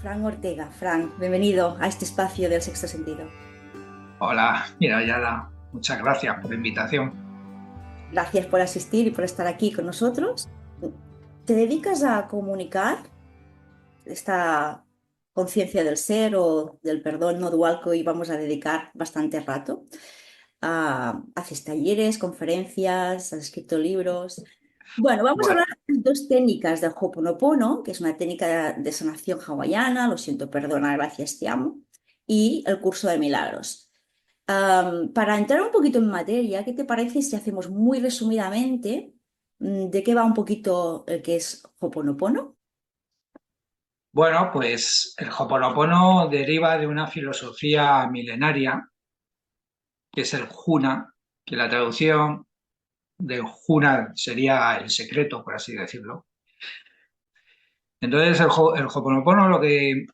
Fran Ortega. Fran, bienvenido a este espacio del sexto sentido. Hola, mira, Yada, muchas gracias por la invitación. Gracias por asistir y por estar aquí con nosotros. ¿Te dedicas a comunicar esta conciencia del ser o del perdón no dual que hoy vamos a dedicar bastante rato? Haces talleres, conferencias, has escrito libros. Bueno, vamos a Bueno, hablar de dos técnicas del Ho'oponopono, que es una técnica de sanación hawaiana, lo siento, perdona, gracias, te amo, y el curso de milagros. Para entrar un poquito en materia, ¿qué te parece si hacemos muy resumidamente de qué va un poquito el que es Ho'oponopono? pues el Hoponopono deriva de una filosofía milenaria, que es el Juna, que la traducción de Juna sería el secreto, por así decirlo. Entonces, el Hoponopono lo que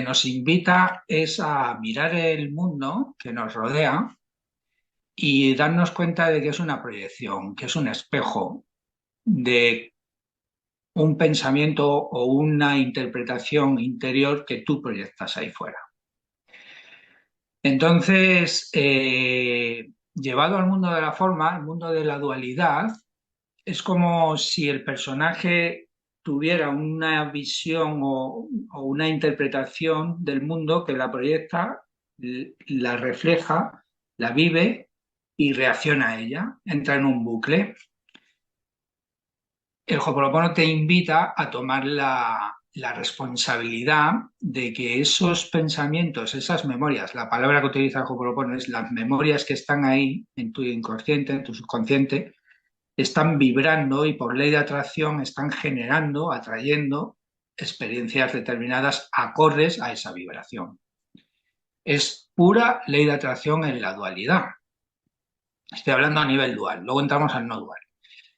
nos invita es a mirar el mundo que nos rodea y darnos cuenta de que es una proyección, que es un espejo de un pensamiento o una interpretación interior que tú proyectas ahí fuera. Entonces, llevado al mundo de la forma, al mundo de la dualidad, es como si el personaje tuviera una visión o una interpretación del mundo que la proyecta, la refleja, la vive y reacciona a ella, entra en un bucle. El Ho'oponopono te invita a tomar la responsabilidad de que esos pensamientos, esas memorias, la palabra que utiliza el Ho'oponopono es las memorias que están ahí en tu inconsciente, en tu subconsciente, están vibrando y por ley de atracción están generando, atrayendo experiencias determinadas acordes a esa vibración. Es pura ley de atracción en la dualidad. Estoy hablando a nivel dual, luego entramos al no dual.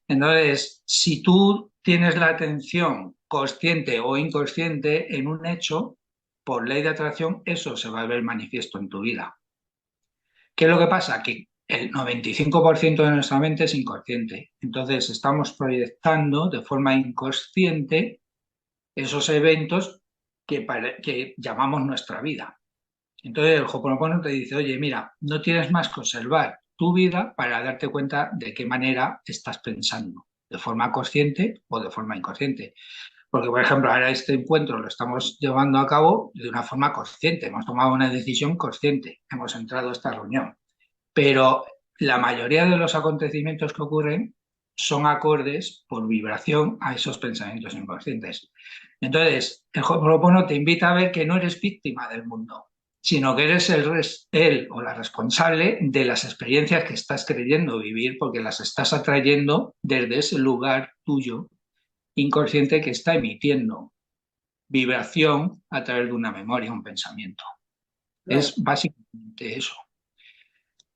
Entonces, si tú tienes la atención consciente o inconsciente en un hecho, por ley de atracción, eso se va a ver manifiesto en tu vida. ¿Qué es lo que pasa? Que el 95% de nuestra mente es inconsciente. Entonces, estamos proyectando de forma inconsciente esos eventos que llamamos nuestra vida. Entonces, el Ho'oponopono te dice, oye, mira, no tienes más que observar tu vida para darte cuenta de qué manera estás pensando, de forma consciente o de forma inconsciente. Porque, por ejemplo, ahora este encuentro lo estamos llevando a cabo de una forma consciente, hemos tomado una decisión consciente, hemos entrado a esta reunión. Pero la mayoría de los acontecimientos que ocurren son acordes por vibración a esos pensamientos inconscientes. Entonces, el Ho'oponopono te invita a ver que no eres víctima del mundo, sino que eres él o la responsable de las experiencias que estás creyendo vivir, porque las estás atrayendo desde ese lugar tuyo inconsciente que está emitiendo vibración a través de una memoria, un pensamiento. Claro. Es básicamente eso.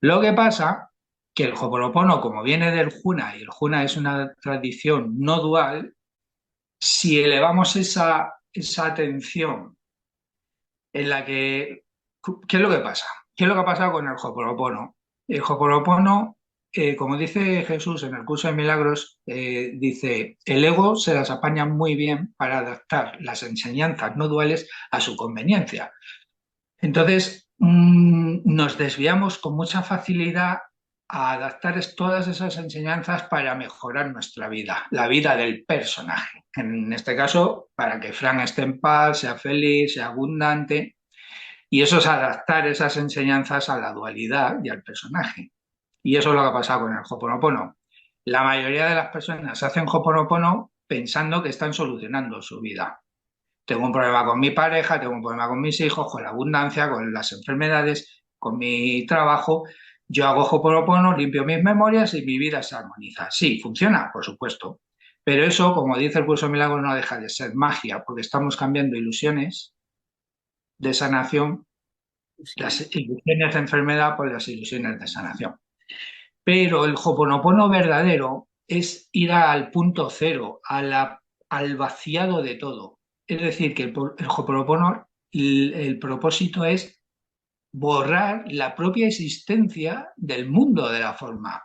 Lo que pasa que el Ho'oponopono, como viene del Juna, y el Juna es una tradición no dual, si elevamos esa atención en la que... ¿Qué es lo que pasa? ¿Qué es lo que ha pasado con el Ho'oponopono? El Ho'oponopono, como dice Jesús en el curso de milagros, dice, el ego se las apaña muy bien para adaptar las enseñanzas no duales a su conveniencia. Entonces, nos desviamos con mucha facilidad a adaptar todas esas enseñanzas para mejorar nuestra vida, la vida del personaje. En este caso, para que Fran esté en paz, sea feliz, sea abundante. Y eso es adaptar esas enseñanzas a la dualidad y al personaje. Y eso es lo que ha pasado con el Ho'oponopono. La mayoría de las personas hacen Ho'oponopono pensando que están solucionando su vida. Tengo un problema con mi pareja, tengo un problema con mis hijos, con la abundancia, con las enfermedades, con mi trabajo. Yo hago Ho'oponopono, limpio mis memorias y mi vida se armoniza. Sí, funciona, por supuesto. Pero eso, como dice el curso de milagros, no deja de ser magia, porque estamos cambiando ilusiones de sanación, las ilusiones de enfermedad por las ilusiones de sanación. Pero el Ho'oponopono verdadero es ir al punto cero, al vaciado de todo. Es decir, que el Ho'oponopono, el propósito es borrar la propia existencia del mundo de la forma,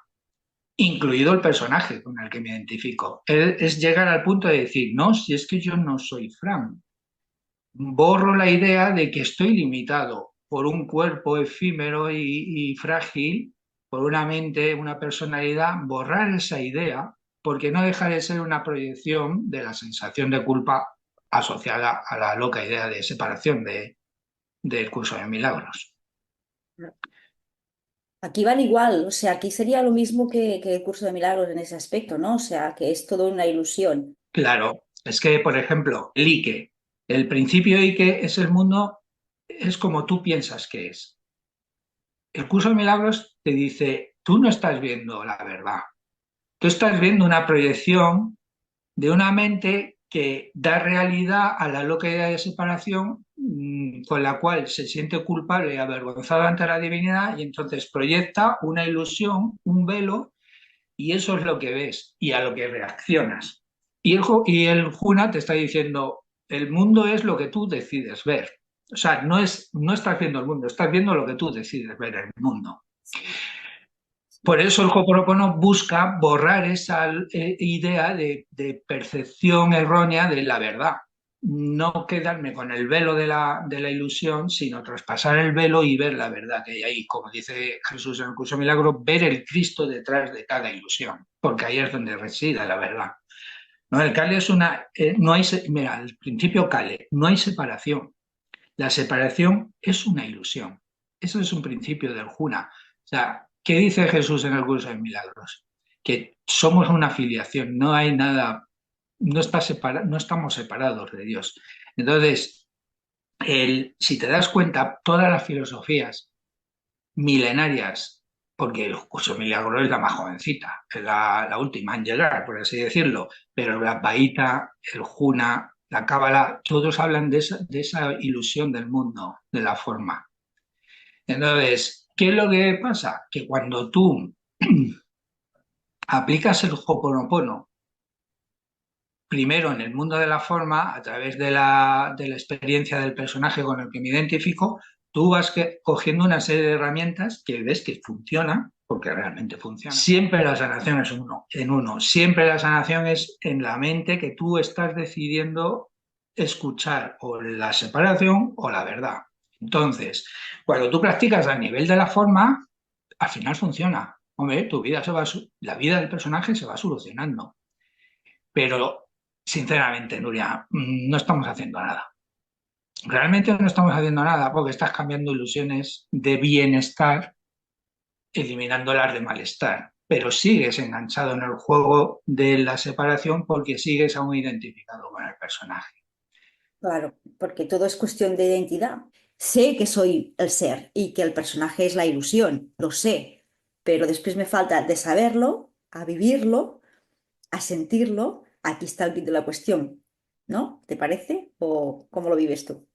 incluido el personaje con el que me identifico. Es llegar al punto de decir, no, si es que yo no soy Fran. borro la idea de que estoy limitado por un cuerpo efímero y frágil, por una mente, una personalidad, borrar esa idea, porque no deja de ser una proyección de la sensación de culpa asociada a la loca idea de separación del curso de milagros. Aquí van igual, o sea, aquí sería lo mismo que el curso de milagros en ese aspecto, ¿no? O sea, que es todo una ilusión. Claro, es que, por ejemplo, el Ike, el principio Ike es el mundo, es como tú piensas que es. El curso de milagros te dice, tú no estás viendo la verdad, tú estás viendo una proyección de una mente que da realidad a la loca idea de separación, con la cual se siente culpable y avergonzado ante la divinidad y entonces proyecta una ilusión, un velo, y eso es lo que ves y a lo que reaccionas. Y el Juna te está diciendo, el mundo es lo que tú decides ver. O sea, no estás viendo el mundo, estás viendo lo que tú decides ver en el mundo. Por eso el Ho'oponopono busca borrar esa idea de percepción errónea de la verdad. No quedarme con el velo de la ilusión, sino traspasar el velo y ver la verdad que hay ahí. Como dice Jesús en el curso de Milagro, ver el Cristo detrás de cada ilusión, porque ahí es donde reside la verdad. ¿No? El Kali es una. No hay, mira, al principio Kali, no hay separación. La separación es una ilusión. Eso es un principio del Juna. O sea, ¿qué dice Jesús en el curso de milagros? Que somos una filiación, no hay nada, no estamos separados de Dios. Entonces, si te das cuenta, todas las filosofías milenarias, porque el curso de milagros es la más jovencita, es la última en llegar, por así decirlo, pero la Baíta, el Juna, la Cábala, todos hablan de esa ilusión del mundo, de la forma. Entonces, ¿qué es lo que pasa? Que cuando tú aplicas el Ho'oponopono primero en el mundo de la forma, a través de la experiencia del personaje con el que me identifico, tú vas cogiendo una serie de herramientas que ves que funcionan, porque realmente funcionan. Siempre la sanación es en uno, siempre la sanación es en la mente que tú estás decidiendo escuchar o la separación o la verdad. Entonces, cuando tú practicas a nivel de la forma, al final funciona. Hombre, la vida del personaje se va solucionando. Pero, sinceramente, Nuria, no estamos haciendo nada. Realmente no estamos haciendo nada porque estás cambiando ilusiones de bienestar, eliminándolas de malestar. Pero sigues enganchado en el juego de la separación porque sigues aún identificado con el personaje. Claro, porque todo es cuestión de identidad. Sé que soy el ser y que el personaje es la ilusión, lo sé, pero después me falta de saberlo, a vivirlo, a sentirlo. Aquí está el quid de la cuestión, ¿no? ¿Te parece? ¿O cómo lo vives tú?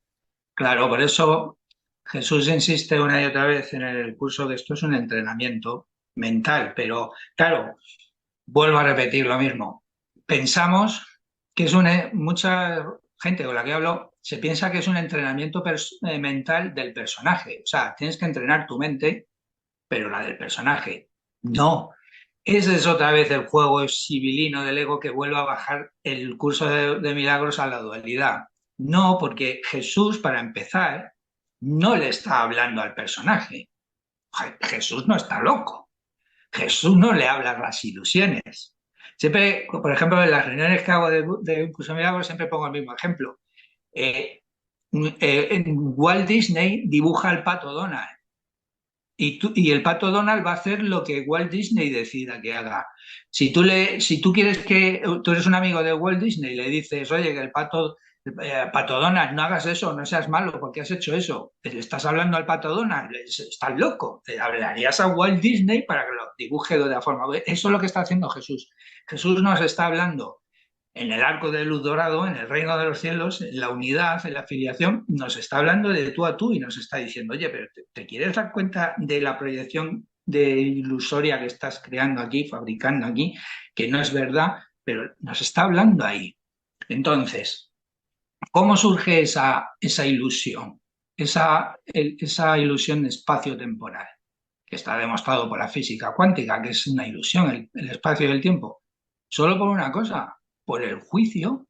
Claro, por eso Jesús insiste una y otra vez en el curso que esto es un entrenamiento mental, pero claro, vuelvo a repetir lo mismo. Pensamos que mucha gente con la que hablo se piensa que es un entrenamiento mental del personaje. O sea, tienes que entrenar tu mente, pero la del personaje. No. Ese es otra vez el juego sibilino del ego que vuelve a bajar el curso de milagros a la dualidad. No, porque Jesús, para empezar, no le está hablando al personaje. Jesús no está loco. Jesús no le habla a las ilusiones. Siempre, por ejemplo, en las reuniones que hago de un curso de milagros, siempre pongo el mismo ejemplo. Eh, Walt Disney dibuja al pato Donald y el pato Donald va a hacer lo que Walt Disney decida que haga. Si tú quieres que tú eres un amigo de Walt Disney y le dices, oye, que pato Donald, no hagas eso, no seas malo, porque has hecho eso. Le estás hablando al pato Donald, estás loco. Te hablarías a Walt Disney para que lo dibuje de otra forma. Eso es lo que está haciendo Jesús. Jesús nos está hablando en el arco de luz dorado, en el reino de los cielos, en la unidad, en la filiación, nos está hablando de tú a tú y nos está diciendo, oye, pero ¿te quieres dar cuenta de la proyección de ilusoria que estás creando aquí, fabricando aquí, que no es verdad, pero nos está hablando ahí? Entonces, ¿cómo surge esa ilusión? Esa ilusión espacio-temporal, que está demostrado por la física cuántica, que es una ilusión, el espacio y el tiempo. Solo por una cosa, por el juicio.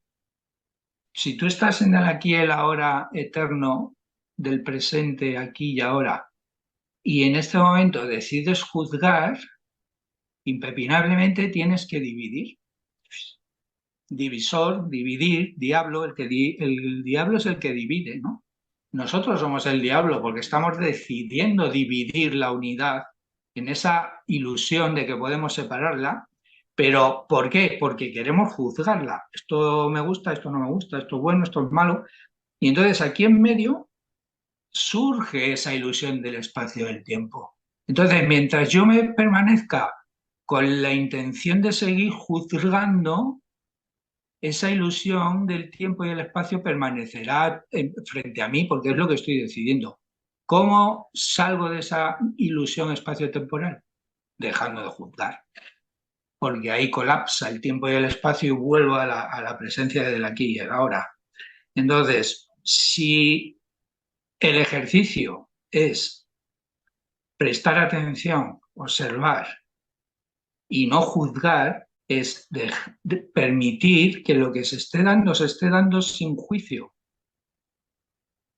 Si tú estás en el aquí y el ahora eterno del presente, aquí y ahora, y en este momento decides juzgar, impepinablemente tienes que dividir. Divisor, dividir, diablo, el diablo es el que divide, ¿no? Nosotros somos el diablo porque estamos decidiendo dividir la unidad en esa ilusión de que podemos separarla, pero ¿por qué? Porque queremos juzgarla. Esto me gusta, esto no me gusta, esto es bueno, esto es malo. Y entonces aquí en medio surge esa ilusión del espacio y del tiempo. Entonces, mientras yo me permanezca con la intención de seguir juzgando, esa ilusión del tiempo y el espacio permanecerá frente a mí porque es lo que estoy decidiendo. ¿Cómo salgo de esa ilusión espacio-temporal? Dejando de juzgar, porque ahí colapsa el tiempo y el espacio y vuelvo a la presencia del aquí y el ahora. Entonces, si el ejercicio es prestar atención, observar y no juzgar, es de permitir que lo que se esté dando sin juicio,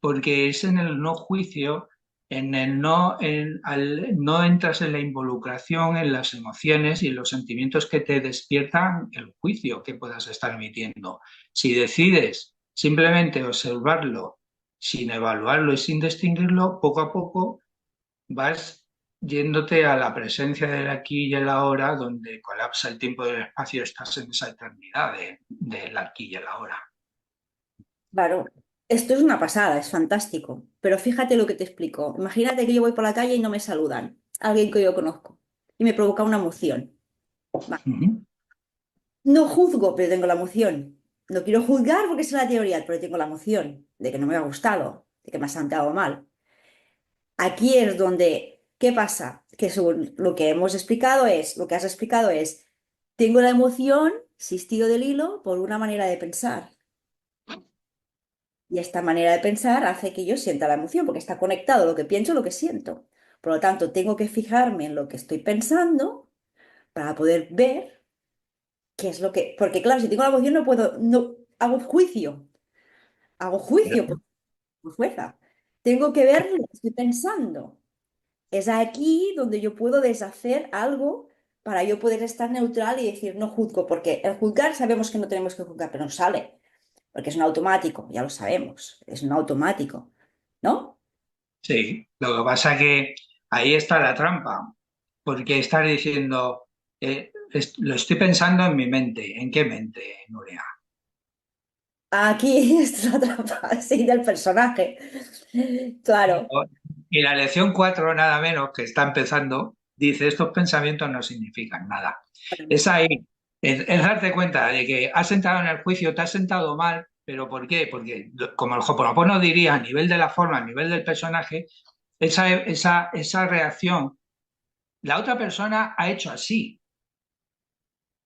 porque es en el no juicio, en el no, al no entras en la involucración, en las emociones y en los sentimientos que te despiertan el juicio que puedas estar emitiendo. Si decides simplemente observarlo sin evaluarlo y sin distinguirlo, poco a poco vas yéndote a la presencia del aquí y el ahora, donde colapsa el tiempo y el espacio, estás en esa eternidad del aquí y el ahora. Claro, esto es una pasada, es fantástico. Pero fíjate lo que te explico. Imagínate que yo voy por la calle y no me saludan, alguien que yo conozco, y me provoca una emoción. Va. Ujú. No juzgo, pero tengo la emoción. No quiero juzgar porque es la teoría, pero tengo la emoción de que no me ha gustado, de que me ha sentado mal. Aquí es donde, ¿qué pasa? Que según lo que hemos explicado es, lo que has explicado es, tengo la emoción, si estiro del hilo, por una manera de pensar. Y esta manera de pensar hace que yo sienta la emoción, porque está conectado lo que pienso, lo que siento. Por lo tanto, tengo que fijarme en lo que estoy pensando para poder ver qué es lo que... Porque claro, si tengo la emoción no puedo, no hago juicio por fuerza. Tengo que ver lo que estoy pensando. Es aquí donde yo puedo deshacer algo para yo poder estar neutral y decir no juzgo, porque el juzgar sabemos que no tenemos que juzgar, pero no sale, porque es un automático, ya lo sabemos, es un automático, ¿no? Sí, lo que pasa que ahí está la trampa, porque estás diciendo, lo estoy pensando en mi mente. ¿En qué mente, Nuria? Aquí está la trampa, sí, del personaje. Claro. Y la lección 4 nada menos, que está empezando, dice, estos pensamientos no significan nada. Es ahí, es darte cuenta de que has entrado en el juicio, te has sentado mal, pero ¿por qué? Porque, como el Hoponopono diría, a nivel de la forma, a nivel del personaje, esa reacción, la otra persona ha hecho así,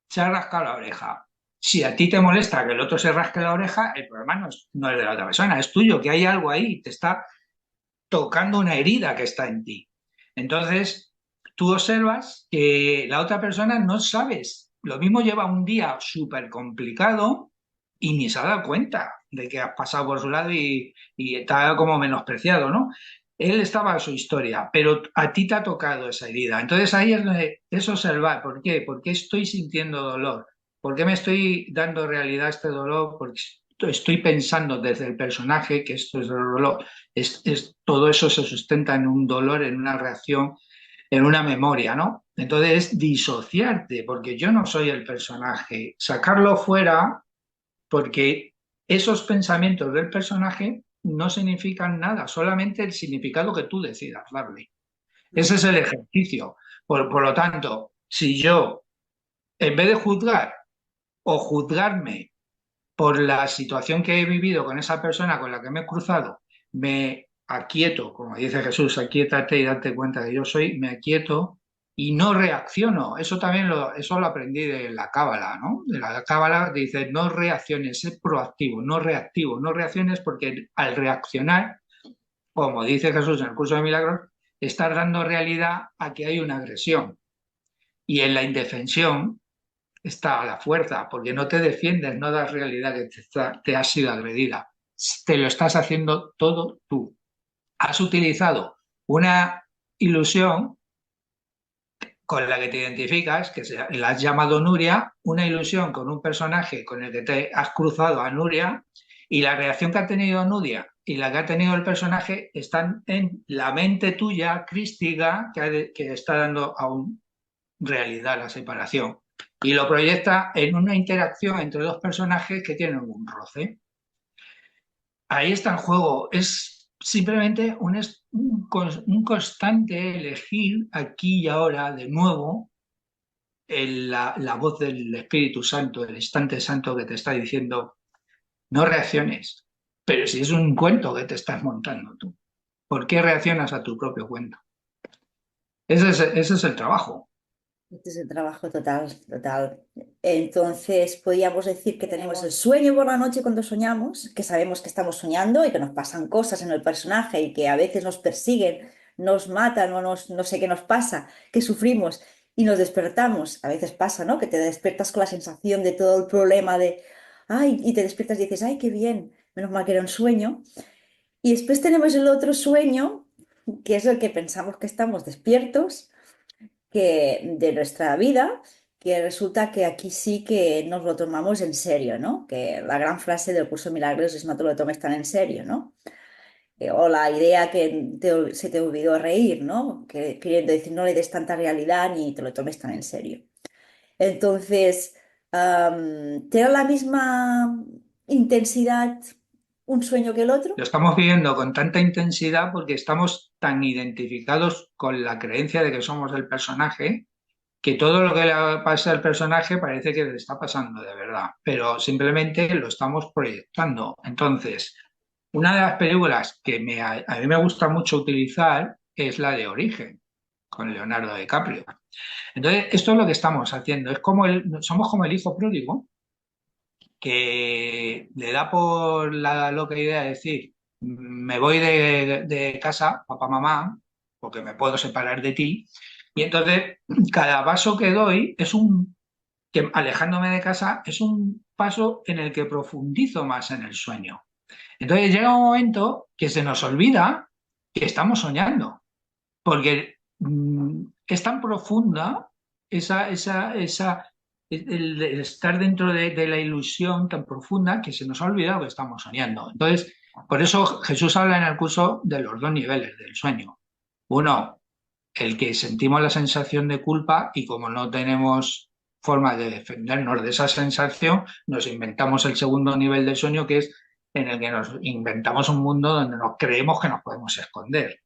se ha rascado la oreja. Si a ti te molesta que el otro se rasque la oreja, el problema no es de la otra persona, es tuyo, que hay algo ahí, te está tocando una herida que está en ti. Entonces, tú observas que la otra persona no sabes, lo mismo lleva un día súper complicado y ni se ha dado cuenta de que has pasado por su lado y está como menospreciado, ¿no? Él estaba en su historia, pero a ti te ha tocado esa herida. Entonces ahí es donde es observar. ¿Por qué? ¿Por qué estoy sintiendo dolor? ¿Por qué me estoy dando realidad a este dolor? Porque estoy pensando desde el personaje que esto es dolor. Todo eso se sustenta en un dolor, en una reacción, en una memoria, ¿no? Entonces es disociarte, porque yo no soy el personaje, sacarlo fuera, porque esos pensamientos del personaje no significan nada, solamente el significado que tú decidas darle. Ese es el ejercicio. Por lo tanto, si yo, en vez de juzgar o juzgarme por la situación que he vivido con esa persona con la que me he cruzado, me aquieto, como dice Jesús, aquíétate y date cuenta que yo soy, me aquieto y no reacciono. Eso lo aprendí de la Cábala, ¿no? De la Cábala dice, no reacciones, sé proactivo, no reactivo, no reacciones porque al reaccionar, como dice Jesús en el curso de milagros, estás dando realidad a que hay una agresión. Y en la indefensión está a la fuerza, porque no te defiendes, no das realidad que te has sido agredida. Te lo estás haciendo todo tú. Has utilizado una ilusión con la que te identificas, la has llamado Nuria, una ilusión con un personaje con el que te has cruzado a Nuria, y la reacción que ha tenido Nuria y la que ha tenido el personaje están en la mente tuya, crística, que está dando aún realidad la separación. Y lo proyecta en una interacción entre dos personajes que tienen un roce. Ahí está el juego. Es simplemente un constante elegir aquí y ahora de nuevo la voz del Espíritu Santo, el instante santo que te está diciendo, no reacciones. Pero si es un cuento que te estás montando tú, ¿por qué reaccionas a tu propio cuento? Ese es el trabajo. Este es el trabajo total, total. Entonces, podríamos decir que tenemos el sueño por la noche cuando soñamos, que sabemos que estamos soñando y que nos pasan cosas en el personaje y que a veces nos persiguen, nos matan o no sé qué nos pasa, que sufrimos y nos despertamos. A veces pasa, ¿no? Que te despiertas con la sensación de todo el problema de, ay, y te despiertas y dices, ay, qué bien, menos mal que era un sueño. Y después tenemos el otro sueño, que es el que pensamos que estamos despiertos de nuestra vida, que resulta que aquí sí que nos lo tomamos en serio, ¿no? Que la gran frase del curso de milagros es no te lo tomes tan en serio, ¿no? O la idea que se te olvidó reír, ¿no? Que queriendo decir no le des tanta realidad ni te lo tomes tan en serio. Entonces, ¿tiene la misma intensidad un sueño que el otro? Lo estamos viviendo con tanta intensidad porque estamos tan identificados con la creencia de que somos el personaje, que todo lo que le pasa al personaje parece que le está pasando de verdad, pero simplemente lo estamos proyectando. Entonces, una de las películas que a mí me gusta mucho utilizar es la de Origen, con Leonardo DiCaprio. Entonces, esto es lo que estamos haciendo. Somos como el hijo pródigo que le da por la loca idea de decir, me voy de casa, papá, mamá, porque me puedo separar de ti. Y entonces, cada paso que doy que alejándome de casa, es un paso en el que profundizo más en el sueño. Entonces llega un momento que se nos olvida que estamos soñando, porque es tan profunda el estar dentro de la ilusión tan profunda que se nos ha olvidado que estamos soñando. Entonces, por eso Jesús habla en el curso de los dos niveles del sueño. Uno, el que sentimos la sensación de culpa y como no tenemos forma de defendernos de esa sensación, nos inventamos el segundo nivel del sueño, que es en el que nos inventamos un mundo donde nos creemos que nos podemos esconder.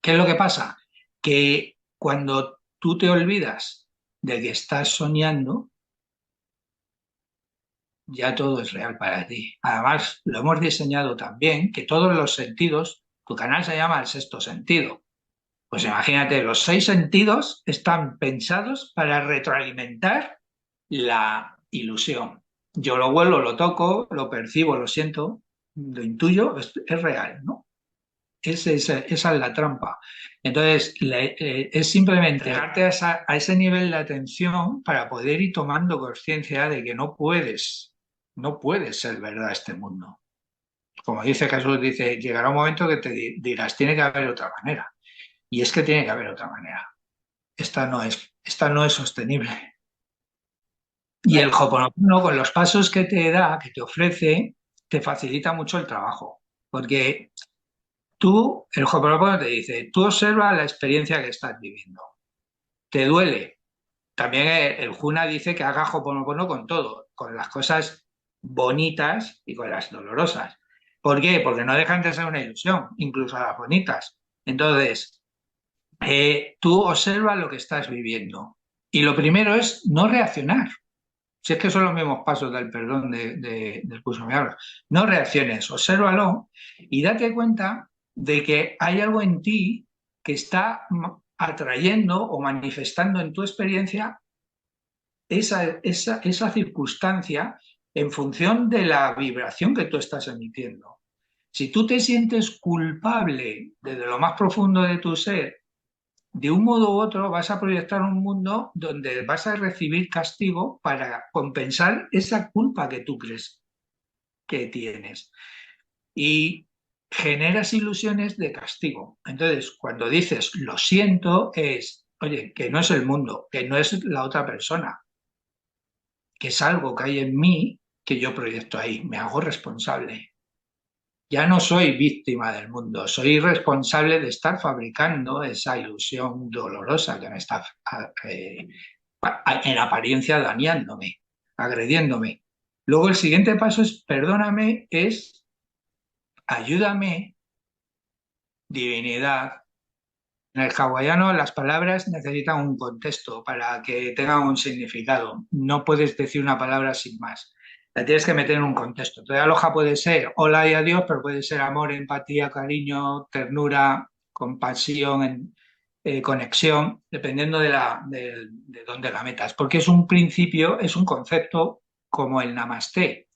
¿Qué es lo que pasa? Que cuando tú te olvidas de que estás soñando, ya todo es real para ti. Además, lo hemos diseñado también que todos los sentidos, tu canal se llama el sexto sentido. Pues imagínate, los seis sentidos están pensados para retroalimentar la ilusión. Yo lo huelo, lo toco, lo percibo, lo siento, lo intuyo, es real, ¿no? Esa es la trampa. Entonces, es simplemente llegarte a ese nivel de atención para poder ir tomando conciencia de que no puedes ser verdad este mundo. Como dice Jesús, dice, llegará un momento que te dirás, tiene que haber otra manera. Y es que tiene que haber otra manera. Esta no es sostenible. Y el Ho'oponopono, con los pasos que te da, que te ofrece, te facilita mucho el trabajo. Porque el Ho'oponopono te dice, tú observa la experiencia que estás viviendo. ¿Te duele? También el Juna dice que haga Ho'oponopono con todo, con las cosas bonitas y con las dolorosas. ¿Por qué? Porque no dejan de ser una ilusión, incluso las bonitas. Entonces, tú observa lo que estás viviendo. Y lo primero es no reaccionar. Si es que son los mismos pasos del perdón del curso de milagros. No reacciones, obsérvalo y date cuenta de que hay algo en ti que está atrayendo o manifestando en tu experiencia esa circunstancia en función de la vibración que tú estás emitiendo. Si tú te sientes culpable desde lo más profundo de tu ser de un modo u otro vas a proyectar un mundo donde vas a recibir castigo para compensar esa culpa que tú crees que tienes. Y generas ilusiones de castigo. Entonces, cuando dices lo siento, es, oye, que no es el mundo, que no es la otra persona, que es algo que hay en mí que yo proyecto ahí, me hago responsable. Ya no soy víctima del mundo, soy responsable de estar fabricando esa ilusión dolorosa que me está eh, en apariencia dañándome, agrediéndome. Luego el siguiente paso es perdóname, es ayúdame, divinidad. En el hawaiano las palabras necesitan un contexto para que tengan un significado. No puedes decir una palabra sin más. La tienes que meter en un contexto. Entonces, aloha puede ser hola y adiós, pero puede ser amor, empatía, cariño, ternura, compasión, conexión, dependiendo de dónde la metas. Porque es un principio, es un concepto como el namaste.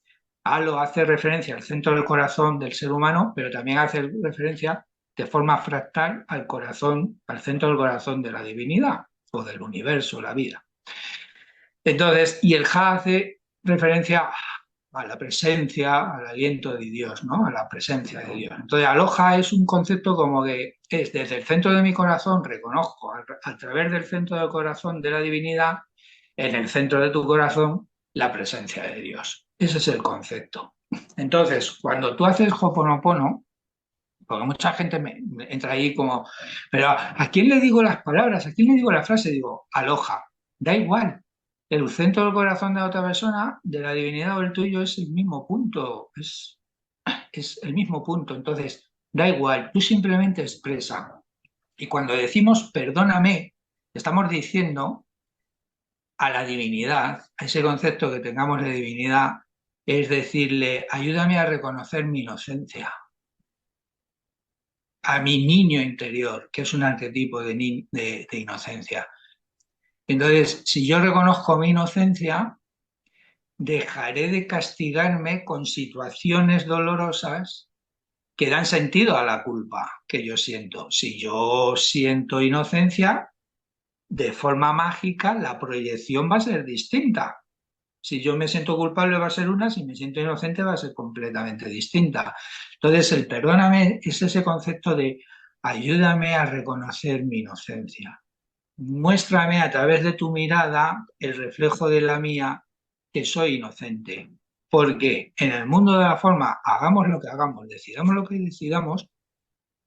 Halo hace referencia al centro del corazón del ser humano, pero también hace referencia de forma fractal al corazón, al centro del corazón de la divinidad o del universo, la vida. Entonces, y el Ja hace referencia a la presencia, al aliento de Dios, ¿no? A la presencia de Dios. Entonces, aloha es un concepto como que es desde el centro de mi corazón, reconozco a través del centro del corazón de la divinidad, en el centro de tu corazón, la presencia de Dios. Ese es el concepto. Entonces, cuando tú haces Hoponopono, porque mucha gente me entra ahí como, pero ¿a quién le digo las palabras? ¿A quién le digo la frase? Digo, aloja, da igual. El centro del corazón de la otra persona, de la divinidad o el tuyo, es el mismo punto, es el mismo punto. Entonces, da igual, tú simplemente expresa. Y cuando decimos perdóname, estamos diciendo a la divinidad, a ese concepto que tengamos de divinidad, es decirle, ayúdame a reconocer mi inocencia, a mi niño interior, que es un arquetipo de inocencia. Entonces, si yo reconozco mi inocencia, dejaré de castigarme con situaciones dolorosas que dan sentido a la culpa que yo siento. Si yo siento inocencia, de forma mágica la proyección va a ser distinta. Si yo me siento culpable va a ser una, si me siento inocente va a ser completamente distinta. Entonces, el perdóname es ese concepto de ayúdame a reconocer mi inocencia. Muéstrame a través de tu mirada el reflejo de la mía que soy inocente. Porque en el mundo de la forma, hagamos lo que hagamos, decidamos lo que decidamos,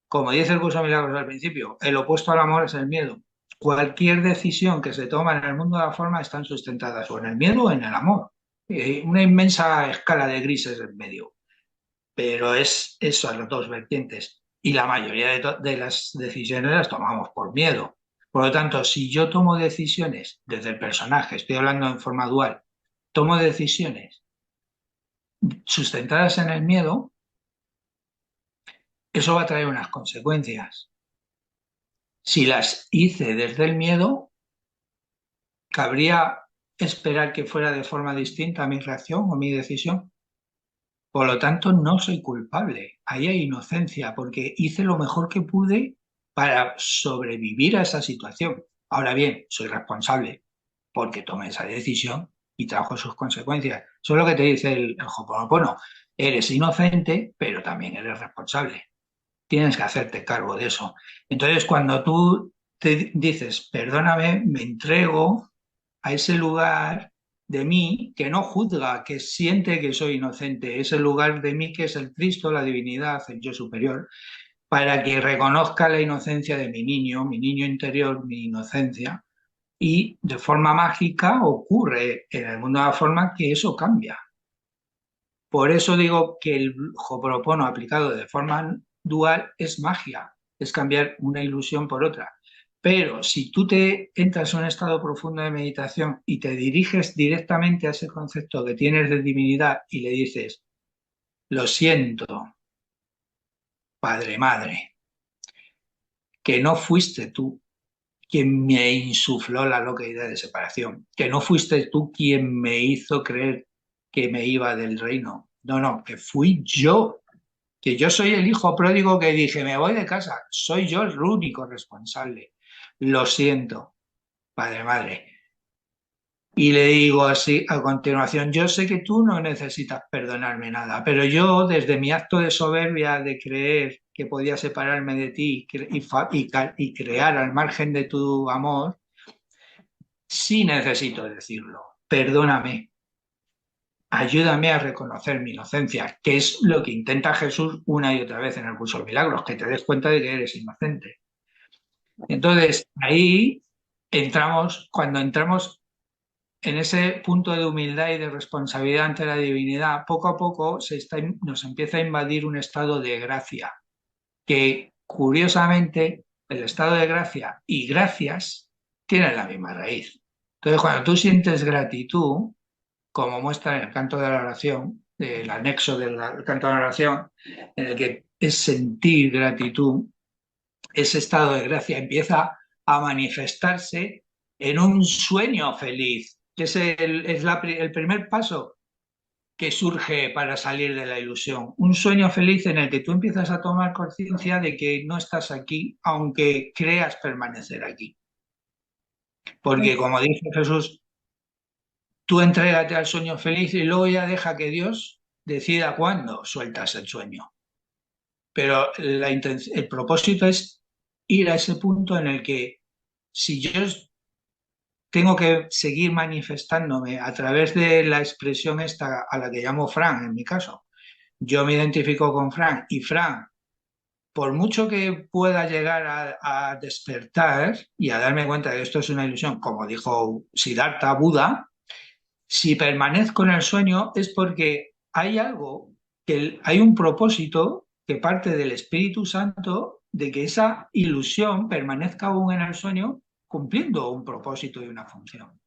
como dice el curso de Milagros al principio, el opuesto al amor es el miedo. Cualquier decisión que se toma en el mundo de la forma están sustentadas o en el miedo o en el amor. Una inmensa escala de grises en medio. Pero es eso, las dos vertientes. Y la mayoría de las decisiones las tomamos por miedo. Por lo tanto, si yo tomo decisiones desde el personaje, estoy hablando en forma dual, tomo decisiones sustentadas en el miedo, eso va a traer unas consecuencias. Si las hice desde el miedo, cabría esperar que fuera de forma distinta mi reacción o mi decisión. Por lo tanto, no soy culpable. Ahí hay inocencia, porque hice lo mejor que pude para sobrevivir a esa situación. Ahora bien, soy responsable porque tomé esa decisión y trajo sus consecuencias. Eso es lo que te dice el Hoponopono. Eres inocente, pero también eres responsable. Tienes que hacerte cargo de eso. Entonces, cuando tú te dices, perdóname, me entrego a ese lugar de mí que no juzga, que siente que soy inocente, ese lugar de mí que es el Cristo, la divinidad, el yo superior, para que reconozca la inocencia de mi niño interior, mi inocencia, y de forma mágica ocurre en el mundo de la forma que eso cambia. Por eso digo que el Ho'oponopono aplicado de forma dual es magia, es cambiar una ilusión por otra. Pero si tú te entras en un estado profundo de meditación y te diriges directamente a ese concepto que tienes de divinidad y le dices, lo siento, padre, madre, que no fuiste tú quien me insufló la loca idea de separación, que no fuiste tú quien me hizo creer que me iba del reino. No, no, que fui yo, que yo soy el hijo pródigo que dije, me voy de casa, soy yo el único responsable. lo siento, padre, madre. Y le digo así a continuación, yo sé que tú no necesitas perdonarme nada, pero yo desde mi acto de soberbia de creer que podía separarme de ti y crear al margen de tu amor, sí necesito decirlo. Perdóname, ayúdame a reconocer mi inocencia, que es lo que intenta Jesús una y otra vez en el curso de milagros, que te des cuenta de que eres inocente. Entonces, ahí entramos, cuando entramos en ese punto de humildad y de responsabilidad ante la divinidad, poco a poco nos empieza a invadir un estado de gracia, que curiosamente el estado de gracia y gracias tienen la misma raíz. Entonces, cuando tú sientes gratitud, como muestra en el canto de la oración, el anexo del canto de la oración, en el que es sentir gratitud, ese estado de gracia empieza a manifestarse en un sueño feliz, que es el primer paso que surge para salir de la ilusión. Un sueño feliz en el que tú empiezas a tomar conciencia de que no estás aquí, aunque creas permanecer aquí. Porque como dice Jesús, tú entrégate al sueño feliz y luego ya deja que Dios decida cuándo sueltas el sueño. Pero el propósito es ir a ese punto en el que si yo tengo que seguir manifestándome a través de la expresión esta a la que llamo Fran, en mi caso, yo me identifico con Fran y Fran, por mucho que pueda llegar a despertar y a darme cuenta de que esto es una ilusión, como dijo Siddhartha Buda, si permanezco en el sueño es porque hay algo, hay un propósito que parte del Espíritu Santo de que esa ilusión permanezca aún en el sueño cumpliendo un propósito y una función.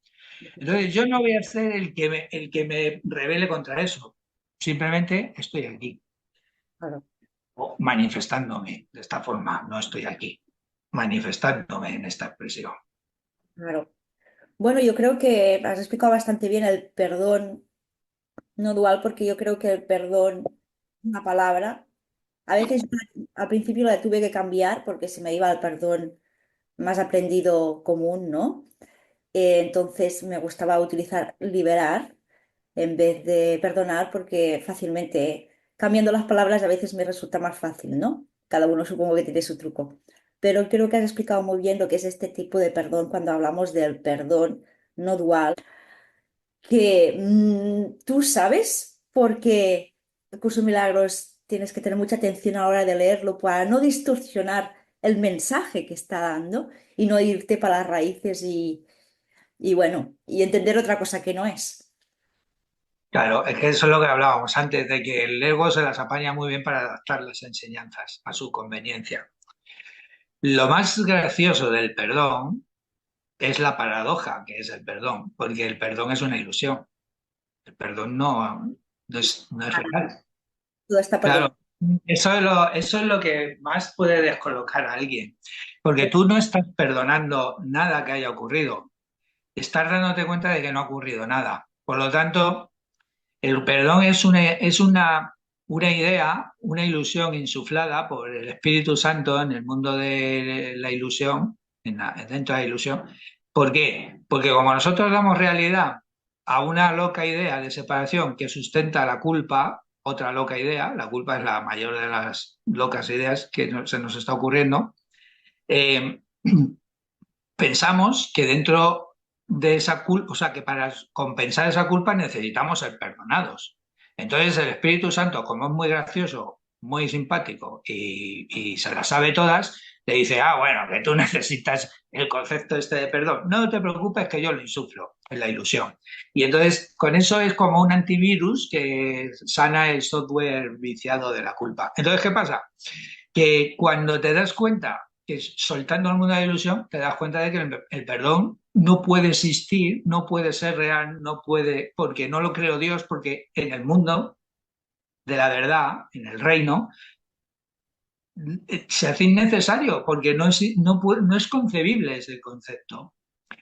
Entonces yo no voy a ser el que me rebele contra eso, simplemente estoy aquí, Claro, o manifestándome de esta forma, no estoy aquí, manifestándome en esta expresión. claro. Bueno, yo creo que has explicado bastante bien el perdón no dual, porque yo creo que el perdón, una palabra, a veces yo al principio la tuve que cambiar porque se me iba al perdón más aprendido común, ¿no? Entonces me gustaba utilizar liberar en vez de perdonar porque fácilmente cambiando las palabras a veces me resulta más fácil, ¿no? Cada uno supongo que tiene su truco. Pero creo que has explicado muy bien lo que es este tipo de perdón cuando hablamos del perdón no dual, que tú sabes porque el curso de milagros tienes que tener mucha atención a la hora de leerlo para no distorsionar el mensaje que está dando y no irte para las raíces y bueno, y entender otra cosa que no es. Claro, es que eso es lo que hablábamos antes, de que el ego se las apaña muy bien para adaptar las enseñanzas a su conveniencia. Lo más gracioso del perdón es la paradoja que es el perdón, porque el perdón es una ilusión. El perdón no es real. Todo está perdonado. Claro, eso es lo que más puede descolocar a alguien, porque tú no estás perdonando nada que haya ocurrido, estás dándote cuenta de que no ha ocurrido nada. Por lo tanto, el perdón es una idea, una ilusión insuflada por el Espíritu Santo en el mundo de la ilusión, dentro de la ilusión. ¿Por qué? Porque como nosotros damos realidad a una loca idea de separación que sustenta la culpa, otra loca idea, la culpa es la mayor de las locas ideas que se nos está ocurriendo, eh, pensamos que dentro de esa culpa, o sea, que para compensar esa culpa necesitamos ser perdonados. Entonces el Espíritu Santo, como es muy gracioso, muy simpático y se las sabe todas, le dice, bueno, que tú necesitas el concepto este de perdón. No te preocupes que yo lo insuflo en la ilusión. Y entonces con eso es como un antivirus que sana el software viciado de la culpa. Entonces, ¿qué pasa? Que cuando te das cuenta que soltando el mundo de la ilusión, te das cuenta de que el perdón no puede existir, no puede ser real, no puede, porque no lo creó Dios, porque en el mundo de la verdad, en el reino, se hace innecesario, porque no es concebible ese concepto.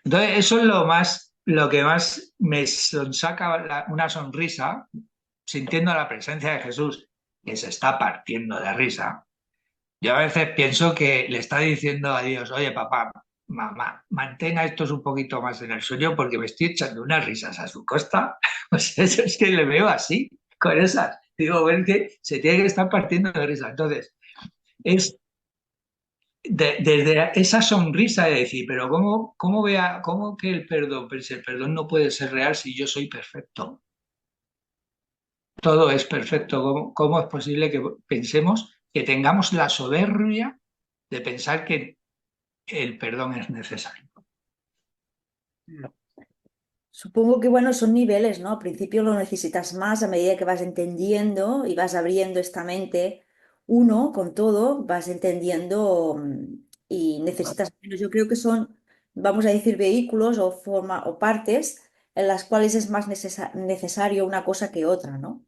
Entonces, eso es lo que más me saca una sonrisa, sintiendo la presencia de Jesús, que se está partiendo de risa. Yo a veces pienso que le está diciendo a Dios, oye papá, mamá, mantenga estos un poquito más en el sueño porque me estoy echando unas risas a su costa. Pues eso es que le veo así, con esas. Digo, ver que se tiene que estar partiendo de risa. Entonces, es desde esa sonrisa de decir, pero ¿cómo que el perdón? Pero si el perdón no puede ser real si yo soy perfecto. Todo es perfecto. ¿Cómo es posible que pensemos, que tengamos la soberbia de pensar que el perdón es necesario? Supongo que, bueno, son niveles, ¿no? Al principio lo necesitas más a medida que vas entendiendo y vas abriendo esta mente. Uno, con todo, vas entendiendo y necesitas menos. Yo creo que son, vamos a decir, vehículos o forma o partes en las cuales es más necesario una cosa que otra, ¿no?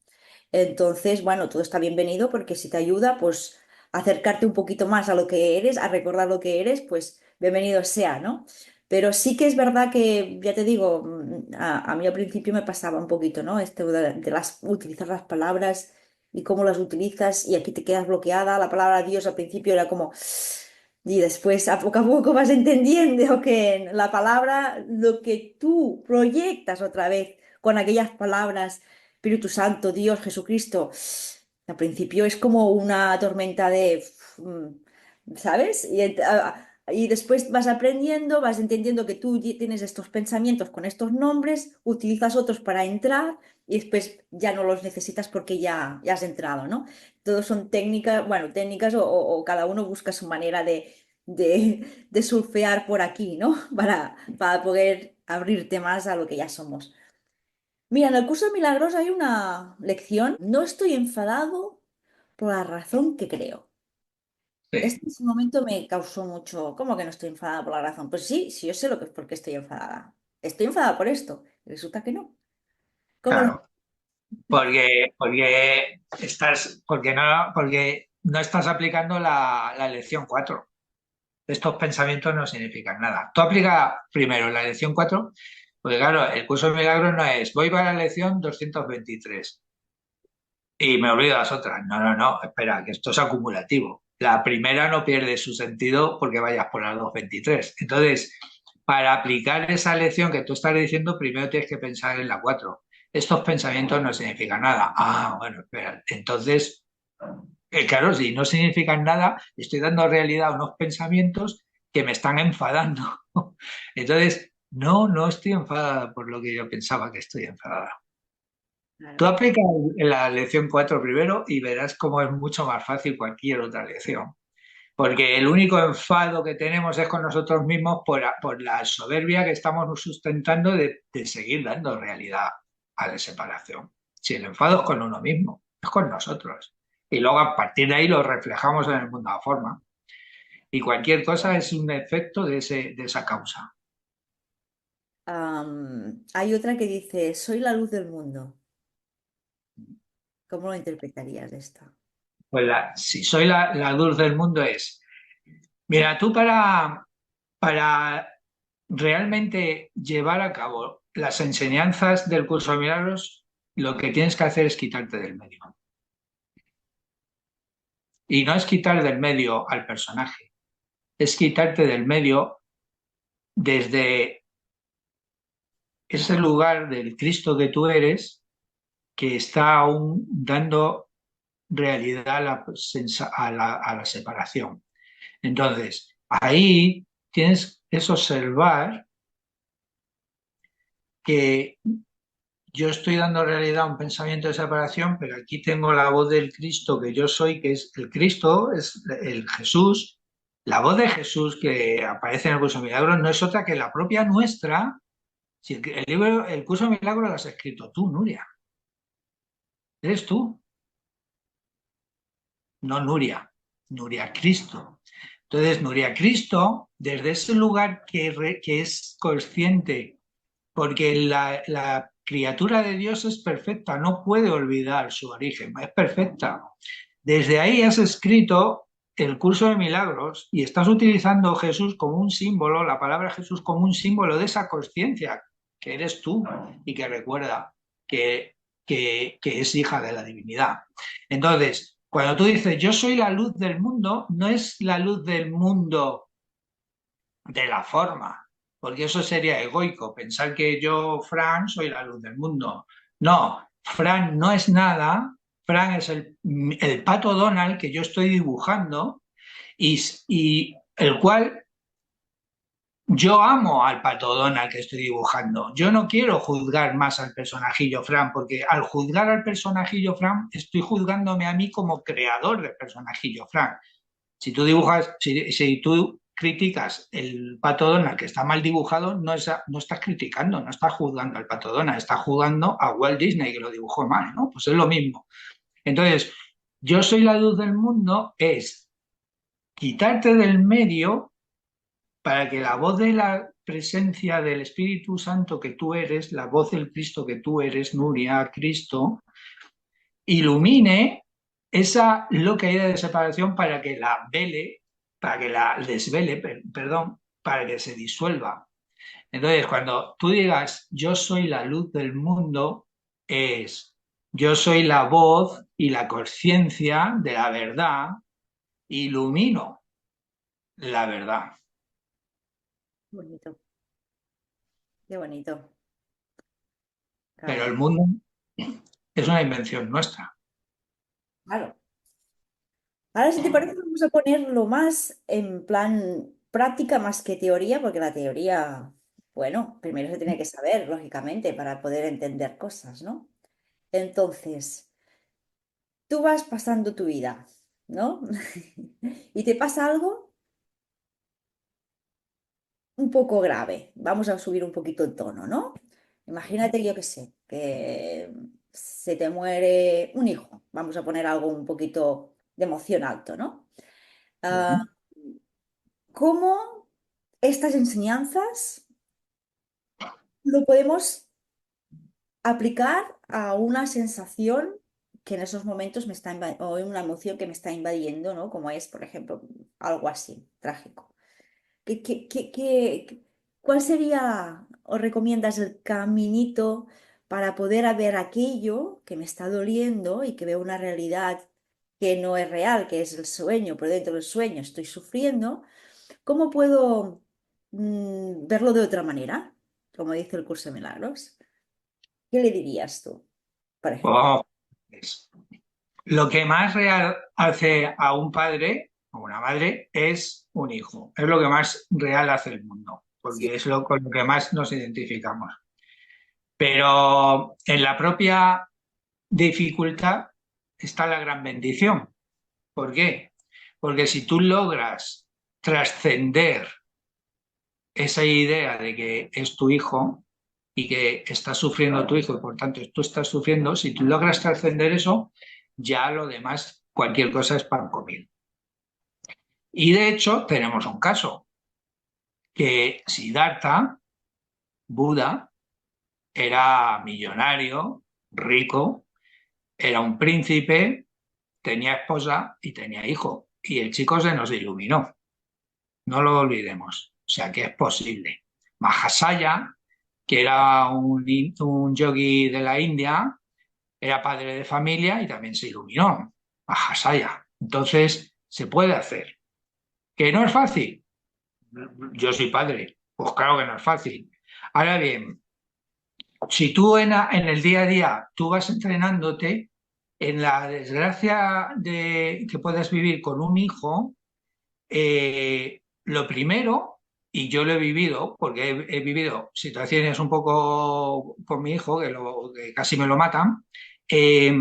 Entonces, bueno, todo está bienvenido porque si te ayuda, pues a acercarte un poquito más a lo que eres, a recordar lo que eres, pues bienvenido sea, ¿no? Pero sí que es verdad que, ya te digo, a mí al principio me pasaba un poquito, ¿no? Esto de utilizar las palabras y cómo las utilizas y aquí te quedas bloqueada. La palabra Dios al principio era como... Y después a poco vas entendiendo que la palabra, lo que tú proyectas otra vez con aquellas palabras, Espíritu Santo, Dios, Jesucristo, al principio es como una tormenta de... ¿Sabes? Y después vas aprendiendo, vas entendiendo que tú tienes estos pensamientos con estos nombres, utilizas otros para entrar y después ya no los necesitas porque ya has entrado, ¿no? Todos son técnicas, bueno, técnicas o cada uno busca su manera de surfear por aquí, ¿no? Para poder abrirte más a lo que ya somos. Mira, en el curso de milagros hay una lección. No estoy enfadado por la razón que creo. Sí, Este en su momento me causó mucho. ¿Cómo que no estoy enfadada por la razón? Pues sí, sí, yo sé lo que es por qué estoy enfadada. Estoy enfadada por esto. Y resulta que no. ¿Cómo lo... claro. Porque no estás aplicando la lección 4. Estos pensamientos no significan nada. Tú aplica primero la lección 4, porque claro, el curso de milagros no es voy para la lección 223 y me olvido las otras. No, no, no, espera, que esto es acumulativo. La primera no pierde su sentido porque vayas por la 223. Entonces, para aplicar esa lección que tú estás diciendo, primero tienes que pensar en la 4. Estos pensamientos no significan nada. Ah, bueno, espera. Entonces, claro, si no significan nada, estoy dando realidad a unos pensamientos que me están enfadando. Entonces, no, no estoy enfadada por lo que yo pensaba que estoy enfadada. Tú Claro. aplica la lección 4 primero y verás cómo es mucho más fácil cualquier otra lección. Porque el único enfado que tenemos es con nosotros mismos por la soberbia que estamos sustentando de seguir dando realidad a la separación. Si el enfado es con uno mismo, es con nosotros. Y luego a partir de ahí lo reflejamos en el mundo a forma. Y cualquier cosa es un efecto de esa causa. Hay otra que dice, soy la luz del mundo. ¿Cómo lo interpretarías esto? Pues si soy la luz del mundo es, mira, tú para realmente llevar a cabo las enseñanzas del curso de milagros, lo que tienes que hacer es quitarte del medio. Y no es quitar del medio al personaje, es quitarte del medio desde ese lugar del Cristo que tú eres, que está aún dando realidad a la separación. Entonces, ahí tienes es observar que yo estoy dando realidad a un pensamiento de separación, pero aquí tengo la voz del Cristo que yo soy, que es el Cristo, es el Jesús. La voz de Jesús que aparece en el curso de milagros no es otra que la propia nuestra. Si el libro, el curso de milagros lo has escrito tú, Nuria. Eres tú, no Nuria. Nuria Cristo. Entonces, Nuria Cristo, desde ese lugar que es consciente, porque la criatura de Dios es perfecta, no puede olvidar su origen, es perfecta. Desde ahí has escrito el curso de milagros y estás utilizando Jesús como un símbolo, la palabra Jesús como un símbolo de esa conciencia que eres tú y que recuerda que, que es hija de la divinidad. Entonces, cuando tú dices yo soy la luz del mundo, no es la luz del mundo de la forma, porque eso sería egoico, pensar que yo, Fran, soy la luz del mundo. No, Fran no es nada, Fran es el pato Donald que yo estoy dibujando y el cual yo amo al pato Donald que estoy dibujando. Yo no quiero juzgar más al personajillo Fran, porque al juzgar al personajillo Fran, estoy juzgándome a mí como creador del personajillo Fran. Si tú dibujas, si tú criticas el pato Donald que está mal dibujado, no estás criticando, no estás juzgando al pato Donald, estás juzgando a Walt Disney que lo dibujó mal, ¿no? Pues es lo mismo. Entonces, yo soy la luz del mundo es quitarte del medio para que la voz de la presencia del Espíritu Santo que tú eres, la voz del Cristo que tú eres, Nuria, Cristo, ilumine esa loca idea de separación para que la vele, para que la desvele, perdón, para que se disuelva. Entonces, cuando tú digas yo soy la luz del mundo, es yo soy la voz y la conciencia de la verdad, ilumino la verdad. Bonito, qué bonito. Pero el Claro, mundo es una invención nuestra. claro. Ahora, si te parece, vamos a ponerlo más en plan práctica más que teoría, porque la teoría, bueno, primero se tiene que saber, lógicamente, para poder entender cosas, ¿no? Entonces, tú vas pasando tu vida, ¿no? Y te pasa algo un poco grave. Vamos a subir un poquito el tono, ¿no? Imagínate, yo qué sé, que se te muere un hijo. Vamos a poner algo un poquito de emoción alto, ¿no? Ah, ¿cómo estas enseñanzas lo podemos aplicar a una sensación que en esos momentos me está o una emoción que me está invadiendo, ¿no? Como es, por ejemplo, algo así, trágico. ¿Cuál sería o recomiendas el caminito para poder ver aquello que me está doliendo y que veo una realidad que no es real, que es el sueño, pero dentro del sueño estoy sufriendo? ¿Cómo puedo verlo de otra manera? Como dice el curso de milagros. ¿Qué le dirías tú, por ejemplo? Oh, es- lo que más real hace a un padre o una madre es un hijo. Es lo que más real hace el mundo, Sí, porque es con lo que más nos identificamos. Pero en la propia dificultad está la gran bendición. ¿Por qué? Porque si tú logras trascender esa idea de que es tu hijo y que está sufriendo tu hijo y por tanto tú estás sufriendo, si tú logras trascender eso, ya lo demás, cualquier cosa es pan comido. Y de hecho tenemos un caso, que Siddhartha, Buda, era millonario, rico, era un príncipe, tenía esposa y tenía hijo. Y el chico se nos iluminó, no lo olvidemos. O sea que es posible. Mahasaya, que era un yogi de la India, era padre de familia y también se iluminó. Mahasaya. Entonces, se puede hacer. ¿Que no es fácil? Yo soy padre. Pues claro que no es fácil. Ahora bien, si tú en el día a día tú vas entrenándote, en la desgracia que puedas vivir con un hijo, lo primero, y yo lo he vivido, porque he vivido situaciones un poco con mi hijo, que casi me lo matan, eh,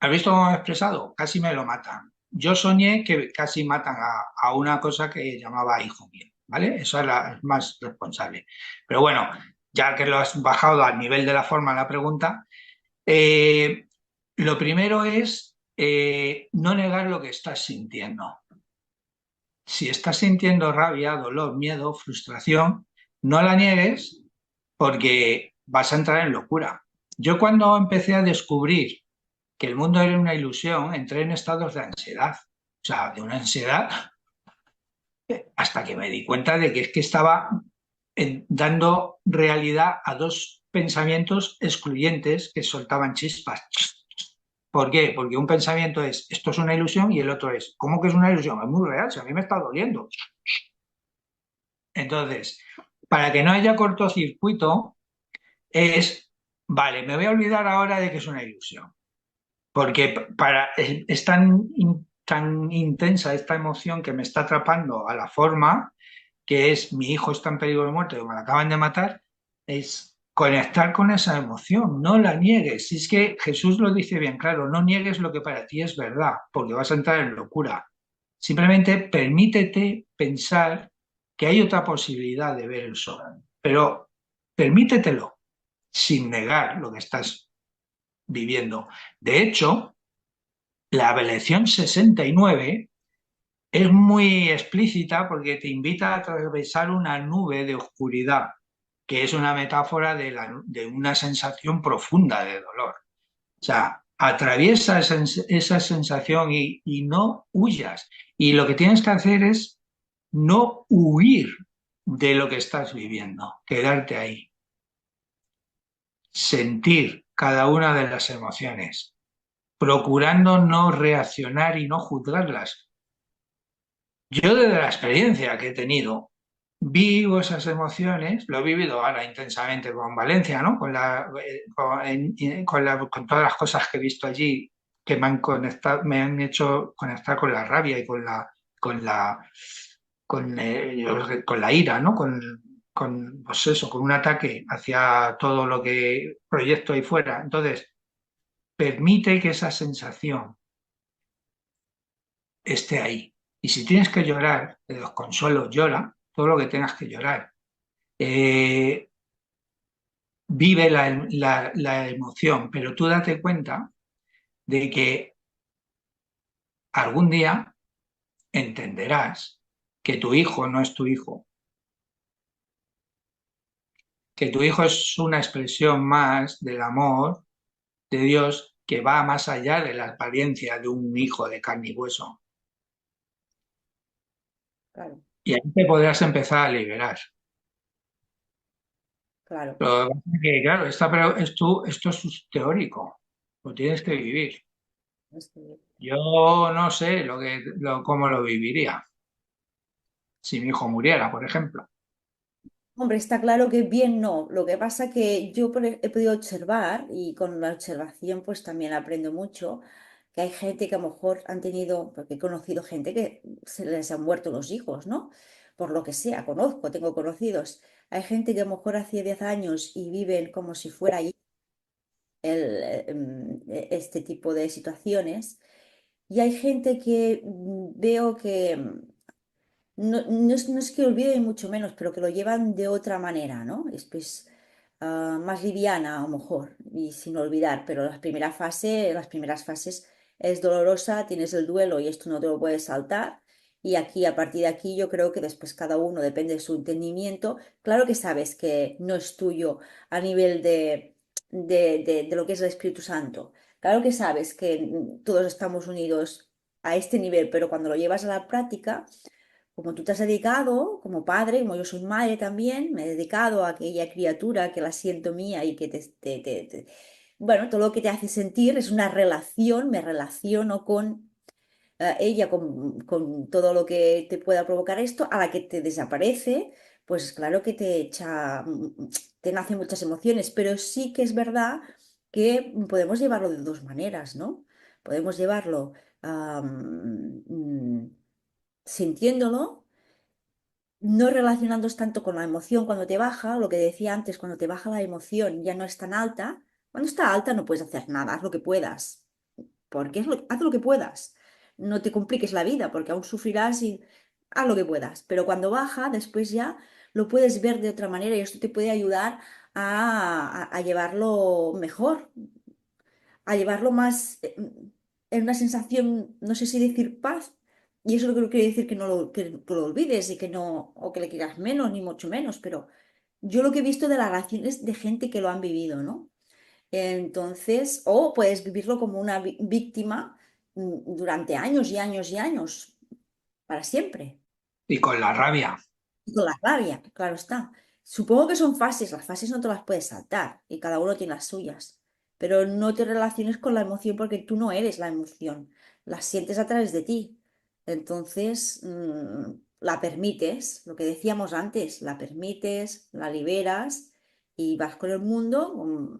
¿has visto cómo me he expresado? Casi me lo matan. Yo soñé que casi matan a una cosa que llamaba hijo mío, ¿vale? Eso es más responsable. Pero bueno, ya que lo has bajado al nivel de la forma de la pregunta, eh, lo primero es no negar lo que estás sintiendo. Si estás sintiendo rabia, dolor, miedo, frustración, no la niegues porque vas a entrar en locura. Yo cuando empecé a descubrir que el mundo era una ilusión, entré en estados de ansiedad. O sea, de una ansiedad hasta que me di cuenta de que es que estaba dando realidad a dos pensamientos excluyentes que soltaban chispas. ¿Por qué? Porque un pensamiento es, esto es una ilusión, y el otro es, ¿cómo que es una ilusión? Es muy real, si a mí me está doliendo. Entonces, para que no haya cortocircuito, es, vale, me voy a olvidar ahora de que es una ilusión. Porque es tan intensa esta emoción que me está atrapando a la forma, que es mi hijo está en peligro de muerte o me lo acaban de matar, es conectar con esa emoción, no la niegues. Si es que Jesús lo dice bien claro, no niegues lo que para ti es verdad, porque vas a entrar en locura. Simplemente permítete pensar que hay otra posibilidad de ver el sol, pero permítetelo sin negar lo que estás viviendo. De hecho, la lección 69 es muy explícita porque te invita a atravesar una nube de oscuridad, que es una metáfora de una sensación profunda de dolor. O sea, atraviesa esa sensación y no huyas. Y lo que tienes que hacer es no huir de lo que estás viviendo, quedarte ahí, sentir cada una de las emociones, procurando no reaccionar y no juzgarlas. Yo desde la experiencia que he tenido, vivo esas emociones, lo he vivido ahora intensamente con Valencia, ¿no? Con todas las cosas que he visto allí que me han conectado, me han hecho conectar con la rabia y con la, yo creo que con la ira, ¿no? Pues eso, con un ataque hacia todo lo que proyecto ahí fuera. Entonces, permite que esa sensación esté ahí. Y si tienes que llorar, te los consuelo, llora todo lo que tengas que llorar. Eh, Vive la emoción, pero tú date cuenta de que algún día entenderás que tu hijo no es tu hijo, que tu hijo es una expresión más del amor de Dios que va más allá de la apariencia de un hijo de carne y hueso. Claro, Y ahí te podrás empezar a liberar. claro. Pero claro, esto es teórico, lo tienes que vivir. Yo no sé cómo lo viviría si mi hijo muriera, por ejemplo. Hombre, está claro que bien no. Lo que pasa que yo he podido observar y con la observación pues también aprendo mucho que hay gente que a lo mejor han tenido, porque he conocido gente que se les han muerto los hijos, ¿no? Por lo que sea, conozco, tengo conocidos. Hay gente que a lo mejor hace 10 años y viven como si fuera ahí este tipo de situaciones. Y hay gente que veo que no es que olviden mucho menos, pero que lo llevan de otra manera, ¿no? Es pues más liviana a lo mejor y sin olvidar, pero las primeras fases es dolorosa, tienes el duelo y esto no te lo puedes saltar. Y aquí, a partir de aquí, yo creo que después cada uno depende de su entendimiento. Claro que sabes que no es tuyo a nivel de lo que es el Espíritu Santo. Claro que sabes que todos estamos unidos a este nivel, pero cuando lo llevas a la práctica como tú te has dedicado como padre, como yo soy madre también, me he dedicado a aquella criatura que la siento mía y que bueno, todo lo que te hace sentir es una relación, me relaciono con ella, con todo lo que te pueda provocar esto, a la que te desaparece, pues claro que te echa, te nacen muchas emociones, pero sí que es verdad que podemos llevarlo de dos maneras, ¿no? Podemos llevarlo sintiéndolo no relacionándose tanto con la emoción cuando te baja, lo que decía antes, cuando te baja la emoción ya no es tan alta. Cuando está alta no puedes hacer nada, haz lo que puedas, porque haz lo que puedas. No te compliques la vida, porque aún sufrirás y haz lo que puedas. Pero cuando baja, después ya lo puedes ver de otra manera y esto te puede ayudar a llevarlo mejor, a llevarlo más en una sensación, no sé si decir paz, y eso no quiere decir que lo olvides y que no, o que le quieras menos, ni mucho menos, pero yo lo que he visto de las relaciones de gente que lo han vivido, ¿no? Entonces, o puedes vivirlo como una víctima durante años y años y años, para siempre, Y con la rabia. y con la rabia, claro está. Supongo que son fases, las fases no te las puedes saltar, y cada uno tiene las suyas. pero no te relaciones con la emoción porque tú no eres la emoción, la sientes a través de ti. Entonces, la permites, lo que decíamos antes, la permites, la liberas y vas con el mundo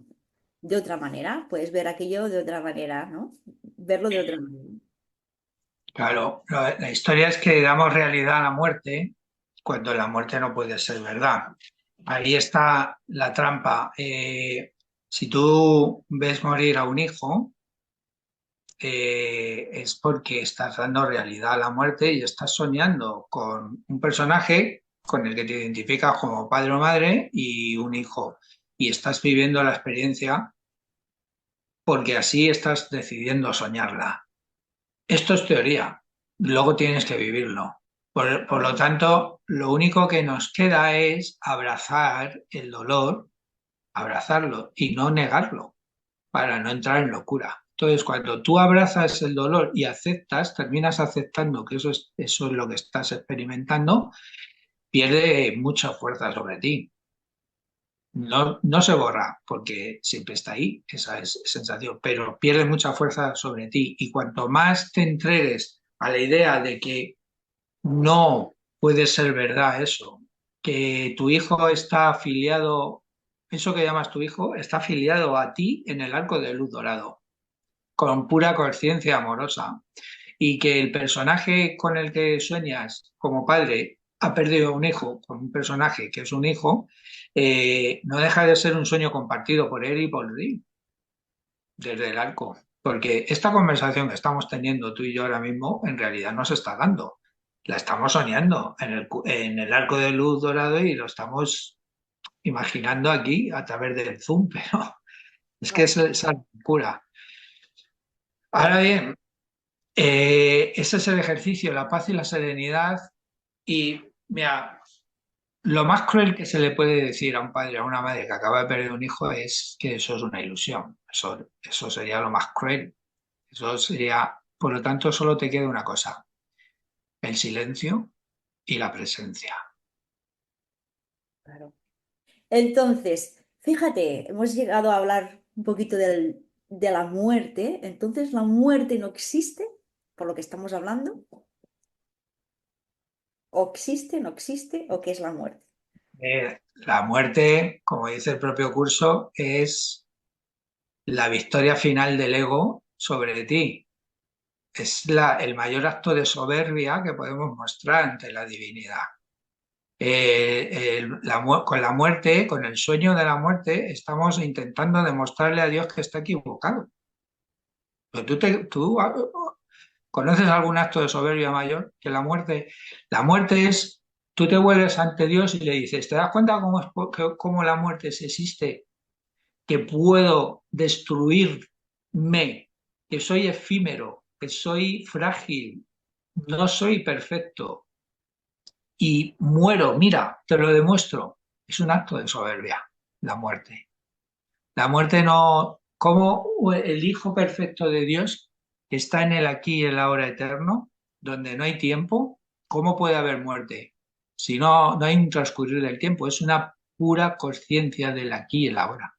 de otra manera. Puedes ver aquello de otra manera, ¿no? Verlo de otra manera. Claro, la historia es que damos realidad a la muerte cuando la muerte no puede ser verdad. Ahí está la trampa. Si tú ves morir a un hijo, es porque estás dando realidad a la muerte y estás soñando con un personaje con el que te identificas como padre o madre y un hijo. Y estás viviendo la experiencia porque así estás decidiendo soñarla. Esto es teoría, luego tienes que vivirlo. Por lo tanto, lo único que nos queda es abrazar el dolor, abrazarlo y no negarlo para no entrar en locura. Entonces, cuando tú abrazas el dolor y aceptas, terminas aceptando que eso es lo que estás experimentando, pierde mucha fuerza sobre ti. No, no se borra porque siempre está ahí, sensación, pero pierde mucha fuerza sobre ti. Y cuanto más te entregues a la idea de que no puede ser verdad eso, que tu hijo está afiliado, eso que llamas tu hijo, está afiliado a ti en el arco de luz dorado, con pura conciencia amorosa, y que el personaje con el que sueñas como padre ha perdido un hijo con un personaje que es un hijo, no deja de ser un sueño compartido por él y por ti, desde el arco. Porque esta conversación que estamos teniendo tú y yo ahora mismo, en realidad no se está dando. La estamos soñando en el arco de luz dorado y lo estamos imaginando aquí a través del Zoom, pero es que Claro, es esa locura. Ahora claro. bien, ese es el ejercicio, la paz y la serenidad. Y mira, lo más cruel que se le puede decir a un padre o a una madre que acaba de perder un hijo es que eso es una ilusión. Eso sería lo más cruel. Eso sería, por lo tanto, solo te queda una cosa, el silencio y la presencia. Claro. Entonces, fíjate, hemos llegado a hablar un poquito de la muerte. Entonces, ¿la muerte no existe, por lo que estamos hablando? ¿O existe, no existe, o qué es la muerte? La muerte, como dice el propio curso, es la victoria final del ego sobre ti. Es el mayor acto de soberbia que podemos mostrar ante la divinidad. Con la muerte, con el sueño de la muerte, estamos intentando demostrarle a Dios que está equivocado. Pero tú conoces algún acto de soberbia mayor que la muerte. La muerte es, tú te vuelves ante Dios y le dices, ¿te das cuenta cómo la muerte se existe? Que puedo destruirme, que soy efímero, que soy frágil, no soy perfecto y muero. Mira, te lo demuestro. Es un acto de soberbia, la muerte. La muerte no, como el Hijo perfecto de Dios, que está en el aquí y el ahora eterno, donde no hay tiempo, ¿cómo puede haber muerte? Si no hay un transcurrir del tiempo, es una pura conciencia del aquí y el ahora.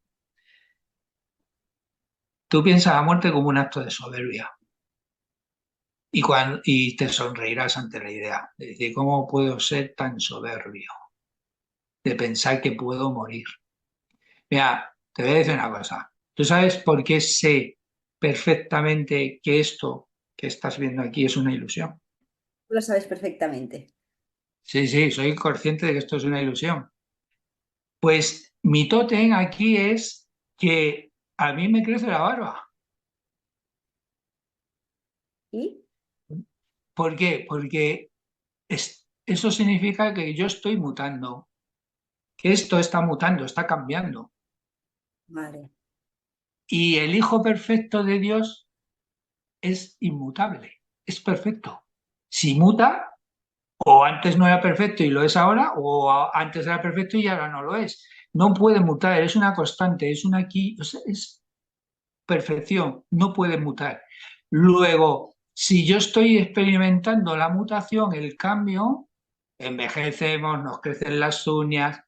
Tú piensas la muerte como un acto de soberbia y te sonreirás ante la idea de decir, ¿cómo puedo ser tan soberbio? De pensar que puedo morir. Mira, te voy a decir una cosa. ¿Tú sabes por qué sé perfectamente que esto que estás viendo aquí es una ilusión? Tú lo sabes perfectamente. Sí, sí, soy consciente de que esto es una ilusión. Pues mi tótem aquí es que a mí me crece la barba. ¿Y? ¿Por qué? Porque eso significa que yo estoy mutando, que esto está mutando, está cambiando. Vale. Y el Hijo perfecto de Dios es inmutable, es perfecto. Si muta, o antes no era perfecto y lo es ahora, o antes era perfecto y ahora no lo es. No puede mutar, es una constante, es una aquí, o sea, es perfección, no puede mutar. Luego, si yo estoy experimentando la mutación, el cambio, envejecemos, nos crecen las uñas,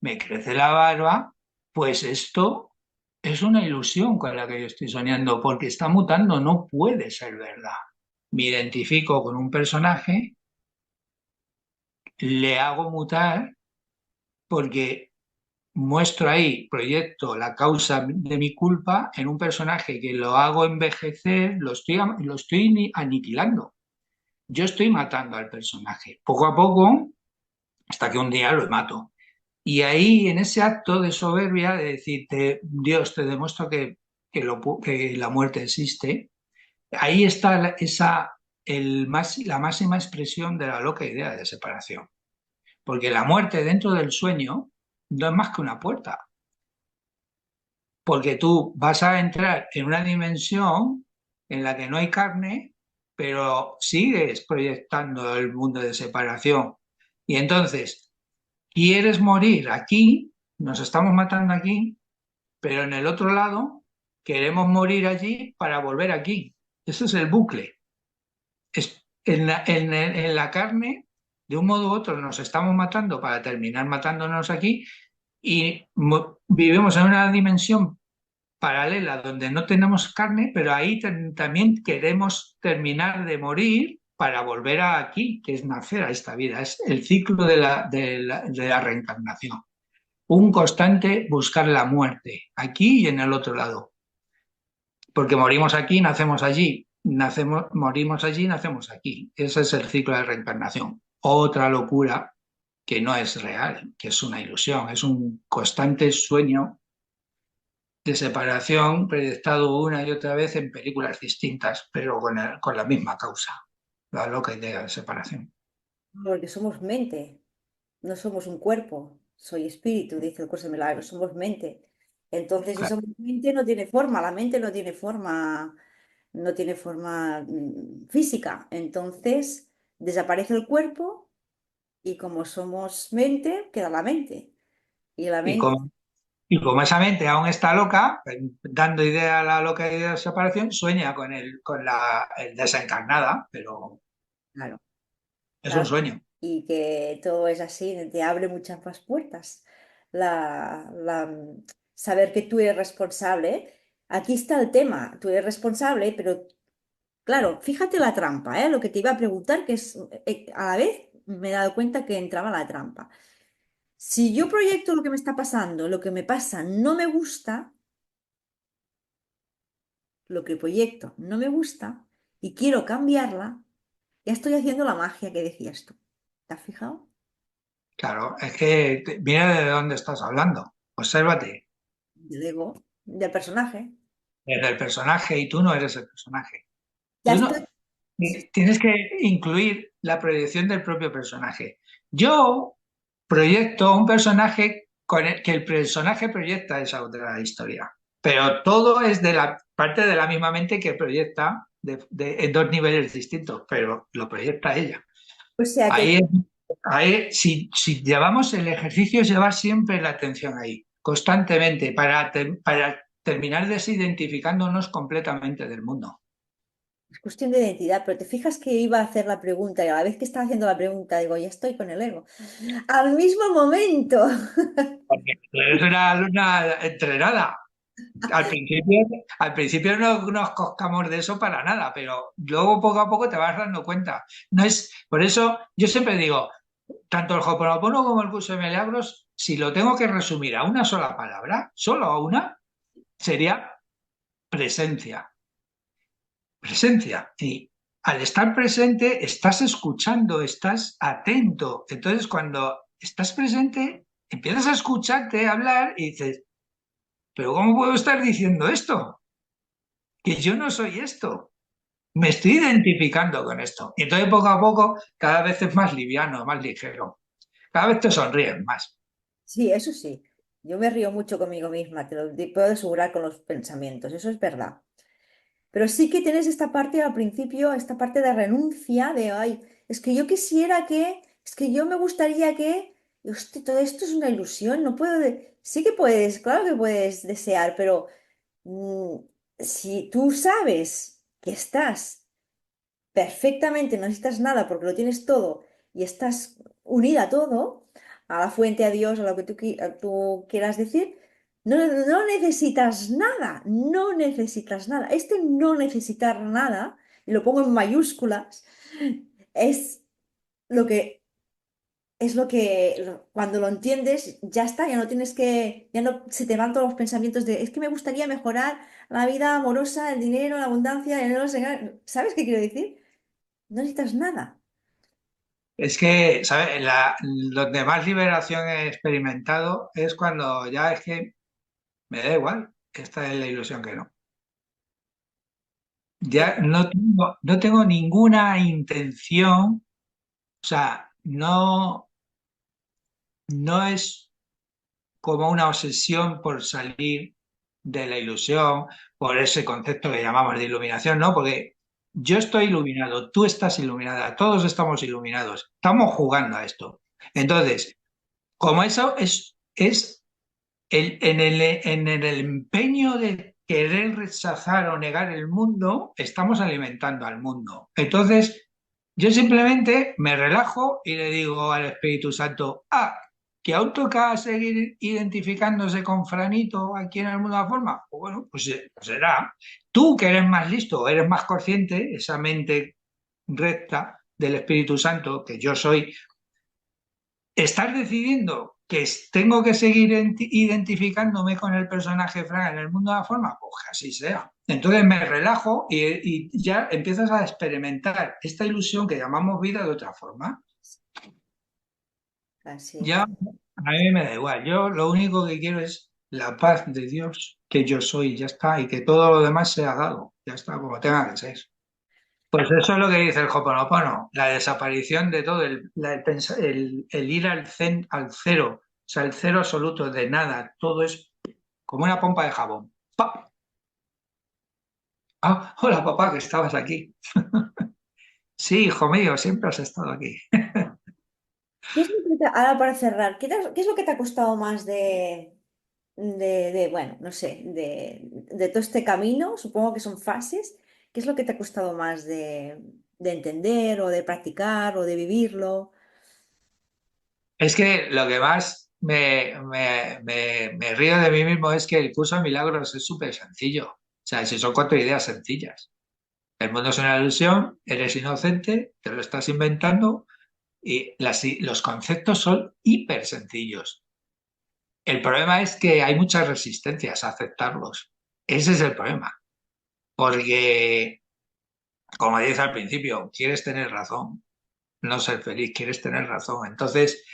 me crece la barba, pues esto es una ilusión con la que yo estoy soñando, porque está mutando, no puede ser verdad. Me identifico con un personaje, le hago mutar porque muestro ahí, proyecto la causa de mi culpa en un personaje que lo hago envejecer, lo estoy aniquilando. Yo estoy matando al personaje, poco a poco, hasta que un día lo mato. Y ahí, en ese acto de soberbia, de decirte, Dios, te demuestro que la muerte existe, ahí está la máxima expresión de la loca idea de separación. Porque la muerte dentro del sueño no es más que una puerta. Porque tú vas a entrar en una dimensión en la que no hay carne, pero sigues proyectando el mundo de separación. Y entonces, quieres morir aquí, nos estamos matando aquí, pero en el otro lado queremos morir allí para volver aquí. Ese es el bucle. En la carne, de un modo u otro, nos estamos matando para terminar matándonos aquí y vivimos en una dimensión paralela donde no tenemos carne, pero ahí también queremos terminar de morir para volver a aquí, que es nacer a esta vida. Es el ciclo de la reencarnación. Un constante buscar la muerte, aquí y en el otro lado. Porque morimos aquí, nacemos allí, morimos allí, nacemos aquí. Ese es el ciclo de reencarnación. Otra locura que no es real, que es una ilusión, es un constante sueño de separación proyectado una y otra vez en películas distintas, pero con la misma causa, la loca idea de separación. Porque somos mente, no somos un cuerpo. Soy espíritu, dice el curso de milagros, somos mente. Entonces, si Claro. somos mente, no tiene forma, la mente no tiene forma, no tiene forma física. Entonces, desaparece el cuerpo y como somos mente, queda la mente. Y la Y mente, como, y como esa mente aún está loca, dando idea a la loca idea de separación, sueña el desencarnada, pero claro, es un claro, sueño. y que todo es así, te abre muchas más puertas. Saber que tú eres responsable. Aquí está el tema, tú eres responsable, pero claro, fíjate la trampa, ¿eh? Lo que te iba a preguntar, que es, a la vez me he dado cuenta que entraba la trampa. Si yo proyecto lo que me está pasando, lo que me pasa no me gusta, lo que proyecto no me gusta y quiero cambiarla, ya estoy haciendo la magia que decías tú. ¿Te has fijado? Claro, es que mira de dónde estás hablando. Obsérvate, Del ego, del personaje. eres el personaje y tú no eres el personaje. Ya Tú estoy. no, tienes que incluir la proyección del propio personaje. Yo proyecto un personaje que el personaje proyecta esa otra historia, pero todo es de la parte de la misma mente que proyecta en dos niveles distintos, pero lo proyecta ella. O sea que Ahí, si llevamos el ejercicio es llevar siempre la atención ahí, constantemente, para terminar desidentificándonos completamente del mundo. es cuestión de identidad, pero te fijas que iba a hacer la pregunta y a la vez que estaba haciendo la pregunta digo, ya estoy con el ego. Al mismo momento. Porque tú eres una alumna entrenada. Al principio, al principio no nos coscamos de eso para nada, pero luego poco a poco te vas dando cuenta. No es, por eso yo siempre digo, tanto el Hoponopono como el curso de milagros, si lo tengo que resumir a una sola palabra, solo a una, sería presencia. Presencia. Y al estar presente, estás escuchando, estás atento. Entonces, cuando estás presente, empiezas a escucharte hablar y dices, pero ¿cómo puedo estar diciendo esto? Que yo no soy esto. Me estoy identificando con esto. Y entonces poco a poco cada vez es más liviano, más ligero. Cada vez te sonríes más. Sí, eso sí. Yo me río mucho conmigo misma, puedo asegurar con los pensamientos, eso es verdad. Pero sí que tienes esta parte al principio, esta parte de renuncia, de, ay, es que yo quisiera que, es que yo me gustaría que, y, hostia, todo esto es una ilusión, no puedo, sí que puedes, claro que puedes desear, pero mm, si tú sabes que estás perfectamente, no necesitas nada porque lo tienes todo y estás unida a todo, a la fuente, a Dios, a lo que tú quieras decir, No, no necesitas nada, no necesitas nada. Este no necesitar nada, y lo pongo en mayúsculas, es lo que cuando lo entiendes, ya está, ya no tienes que, ya no se te van todos los pensamientos de, es que me gustaría mejorar la vida amorosa, el dinero, la abundancia, el no sé qué". ¿Sabes qué quiero decir? No necesitas nada. Es que, ¿sabes? Donde más liberación he experimentado es cuando ya es que me da igual, que esta es la ilusión que no. Sí, Ya no tengo ninguna intención, o sea, no es como una obsesión por salir de la ilusión, por ese concepto que llamamos de iluminación, ¿no? Porque yo estoy iluminado, tú estás iluminada, todos estamos iluminados, estamos jugando a esto. Entonces, como eso es en el empeño de querer rechazar o negar el mundo, estamos alimentando al mundo. Entonces, yo simplemente me relajo y le digo al Espíritu Santo, que aún toca seguir identificándose con Franito aquí en el mundo de la forma. Pues bueno, pues será. Tú que eres más listo, eres más consciente, esa mente recta del Espíritu Santo, que yo soy, estás decidiendo que tengo que seguir identificándome con el personaje Fran en el mundo de la forma, pues que así sea. Entonces me relajo y ya empiezas a experimentar esta ilusión que llamamos vida de otra forma. así Ya es. a mí me da igual. Yo lo único que quiero es la paz de Dios, que yo soy, ya está, y que todo lo demás sea dado, ya está, como tenga que ser. Pues eso es lo que dice el Hoponopono, la desaparición de todo, el ir al cero, o sea, el cero absoluto de nada, todo es como una pompa de jabón. ¡Pa! Hola papá, que estabas aquí. Sí, hijo mío, siempre has estado aquí. ¿Qué es lo que ahora para cerrar, qué es lo que te ha costado más bueno, no sé, de todo este camino? Supongo que son fases. ¿Qué es lo que te ha costado más de entender o de practicar o de vivirlo? Es que lo que más me río de mí mismo es que el curso de milagros es súper sencillo. O sea, si son cuatro ideas sencillas. El mundo es una ilusión, eres inocente, te lo estás inventando y los conceptos son hiper sencillos. El problema es que hay muchas resistencias a aceptarlos. Ese es el problema. Porque, como dices al principio, quieres tener razón, no ser feliz, quieres tener razón. Entonces,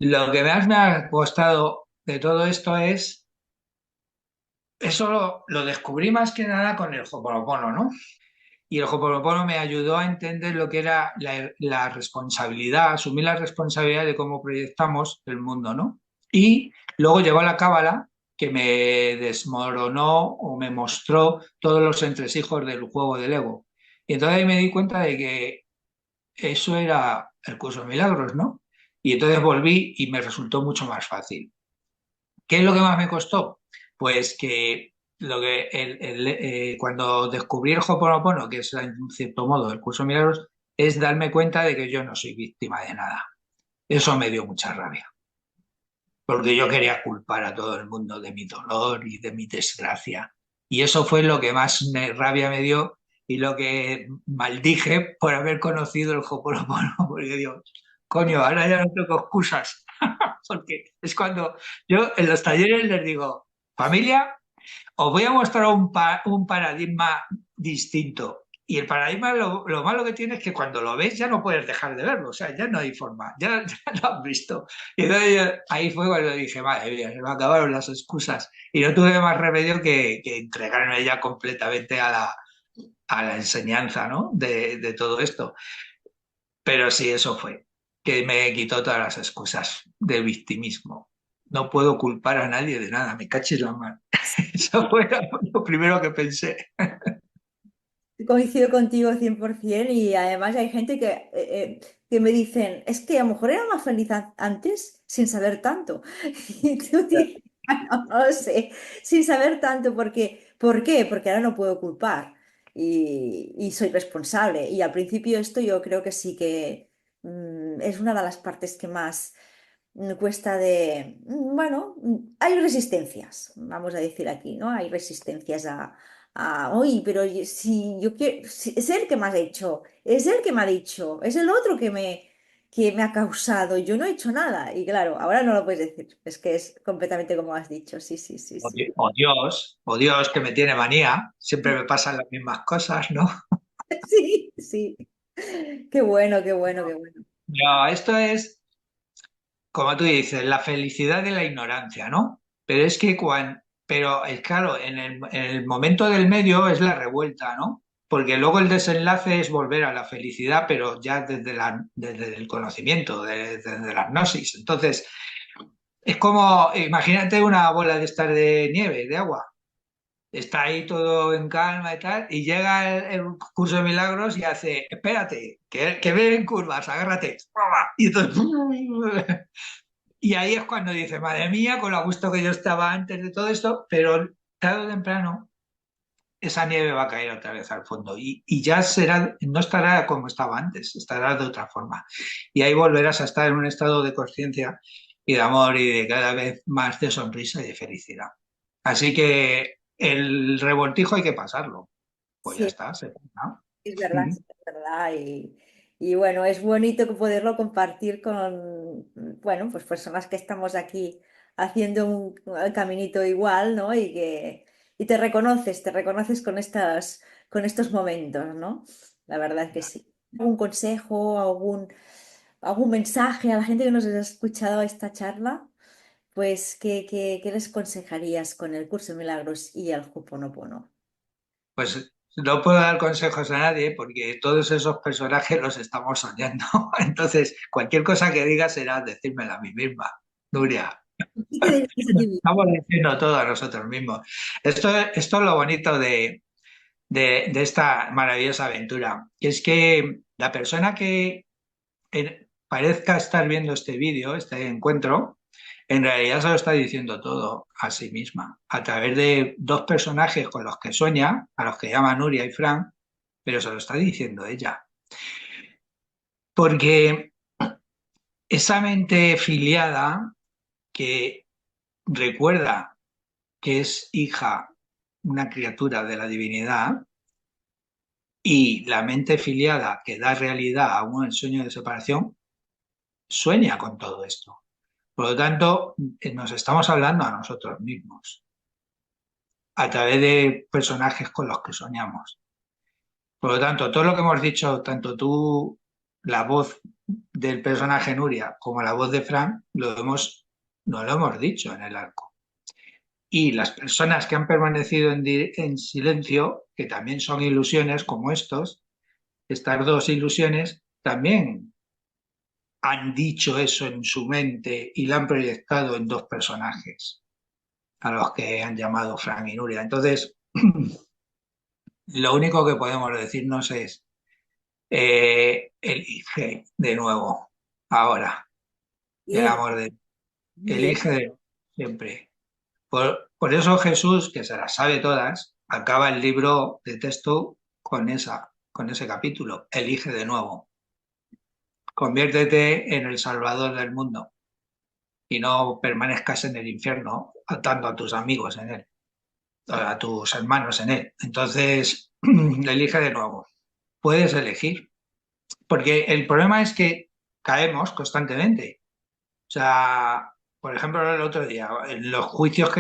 lo que más me ha costado de todo esto es, eso lo descubrí más que nada con el Hoponopono, ¿no? Y el Hoponopono me ayudó a entender lo que era la responsabilidad, asumir la responsabilidad de cómo proyectamos el mundo, ¿no? Y luego llegó la Cábala, que me desmoronó o me mostró todos los entresijos del juego del ego. Y entonces ahí me di cuenta de que eso era el curso de milagros, ¿no? Y entonces volví y me resultó mucho más fácil. ¿Qué es lo que más me costó? Pues que cuando descubrí el Hoponopono, que es en cierto modo el curso de milagros, es darme cuenta de que yo no soy víctima de nada. Eso me dio mucha rabia, porque yo quería culpar a todo el mundo de mi dolor y de mi desgracia. Y eso fue lo que más rabia me dio y lo que maldije por haber conocido el Hoponopono, porque Dios, coño, ahora ya no tengo excusas, porque es cuando yo en los talleres les digo, familia, os voy a mostrar un paradigma distinto. Y el paradigma, lo malo que tiene es que cuando lo ves ya no puedes dejar de verlo, o sea, ya no hay forma, ya lo has visto. Y entonces ahí fue cuando dije, madre mía, se me acabaron las excusas. Y no tuve más remedio que entregarme ya completamente a la enseñanza, ¿no? de todo esto. Pero sí, eso fue, que me quitó todas las excusas del victimismo. No puedo culpar a nadie de nada, me cachis la mano. Eso fue lo primero que pensé. Coincido contigo 100% y además hay gente que me dicen, es que a lo mejor era más feliz antes sin saber tanto. Y tú dices, "Bueno, no lo sé, sin saber tanto, porque, ¿por qué? Porque ahora no puedo culpar y soy responsable. Y al principio esto yo creo que sí que es una de las partes que más cuesta de, bueno, hay resistencias, vamos a decir aquí, ¿no? Hay resistencias oye, pero si yo quiero, es él que me ha hecho, es él que me ha dicho, es el otro que me ha causado, yo no he hecho nada. Y claro, ahora no lo puedes decir, es que es completamente como has dicho, sí, sí, sí, sí. O Dios, que me tiene manía, siempre me pasan las mismas cosas, ¿no? Sí, sí. Qué bueno, qué bueno, qué bueno. No, esto es, como tú dices, la felicidad de la ignorancia, ¿no? Pero es que pero es claro, en el momento del medio es la revuelta, ¿no? Porque luego el desenlace es volver a la felicidad, pero ya desde el conocimiento, desde la gnosis. Entonces, es como, imagínate una bola de estar de nieve, de agua. Está ahí todo en calma y tal, y llega el curso de milagros y hace, espérate, que ven curvas, agárrate. Y entonces, y ahí es cuando dice, madre mía, con lo a gusto que yo estaba antes de todo esto, pero tarde o temprano esa nieve va a caer otra vez al fondo y ya será, no estará como estaba antes, estará de otra forma. Y ahí volverás a estar en un estado de conciencia y de amor y de cada vez más de sonrisa y de felicidad. Así que el revoltijo hay que pasarlo. Pues ya Sí, está, se pasa. sí, es verdad. Y bueno, es bonito poderlo compartir con, bueno, pues personas que estamos aquí haciendo un caminito igual, ¿no? Y te reconoces con estos momentos, ¿no? La verdad es que sí. ¿Algún consejo, algún mensaje a la gente que nos ha escuchado esta charla? Pues, ¿qué les aconsejarías con el curso de milagros y el Ho'oponopono? Pues no puedo dar consejos a nadie porque todos esos personajes los estamos soñando. Entonces, cualquier cosa que diga será decírmela a mí misma. Nuria, ¿Y qué dirías a ti mismo? estamos diciendo todo a nosotros mismos. Esto es lo bonito de esta maravillosa aventura, que es que la persona que parezca estar viendo este vídeo, este encuentro, en realidad se lo está diciendo todo a sí misma, a través de dos personajes con los que sueña, a los que llama Nuria y Frank, pero se lo está diciendo ella. Porque esa mente filiada que recuerda que es hija, una criatura de la divinidad, y la mente filiada que da realidad a un sueño de separación, sueña con todo esto. Por lo tanto, nos estamos hablando a nosotros mismos, a través de personajes con los que soñamos. Por lo tanto, todo lo que hemos dicho, tanto tú, la voz del personaje Nuria, como la voz de Frank, no lo hemos dicho en el arco. Y las personas que han permanecido en silencio, que también son ilusiones como estas dos ilusiones, también han dicho eso en su mente y lo han proyectado en dos personajes, a los que han llamado Frank y Nuria. Entonces, lo único que podemos decirnos es, elige de nuevo, ahora, el Bien, amor de bien. elige de siempre. Por eso Jesús, que se las sabe todas, acaba el libro de texto con ese capítulo, elige de nuevo, conviértete en el Salvador del mundo y no permanezcas en el infierno atando a tus amigos en él, a tus hermanos en él. Entonces, elige de nuevo. Puedes elegir, porque el problema es que caemos constantemente. O sea, por ejemplo, el otro día, en los juicios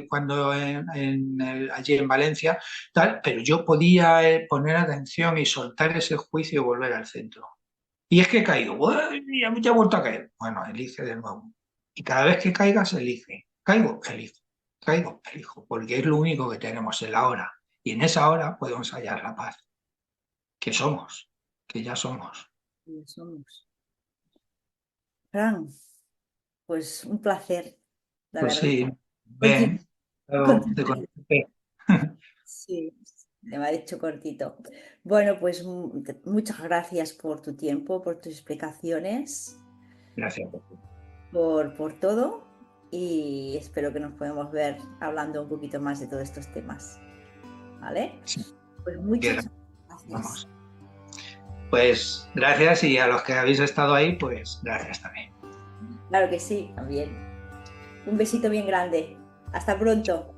cuando allí en Valencia, tal, pero yo podía poner atención y soltar ese juicio y volver al centro. Y es que he caído, ¡uy! Ya he vuelto a caer. Bueno, elige de nuevo. Y cada vez que caigas, elige. Caigo, elijo. Caigo, elijo. Porque es lo único que tenemos en la hora. Y en esa hora podemos hallar la paz, que somos, que ya somos. Ya somos. Fran, pues un placer, la Pues verdad. sí, Continuar ven, claro, con- te conecté. Sí, me ha hecho cortito. Bueno, pues muchas gracias por tu tiempo, por tus explicaciones, Gracias. por todo y espero que nos podamos ver hablando un poquito más de todos estos temas. ¿Vale? Sí, Pues que muchas gracias. vamos. Pues gracias y a los que habéis estado ahí, pues gracias también. Claro que sí, también. Un besito bien grande. Hasta pronto.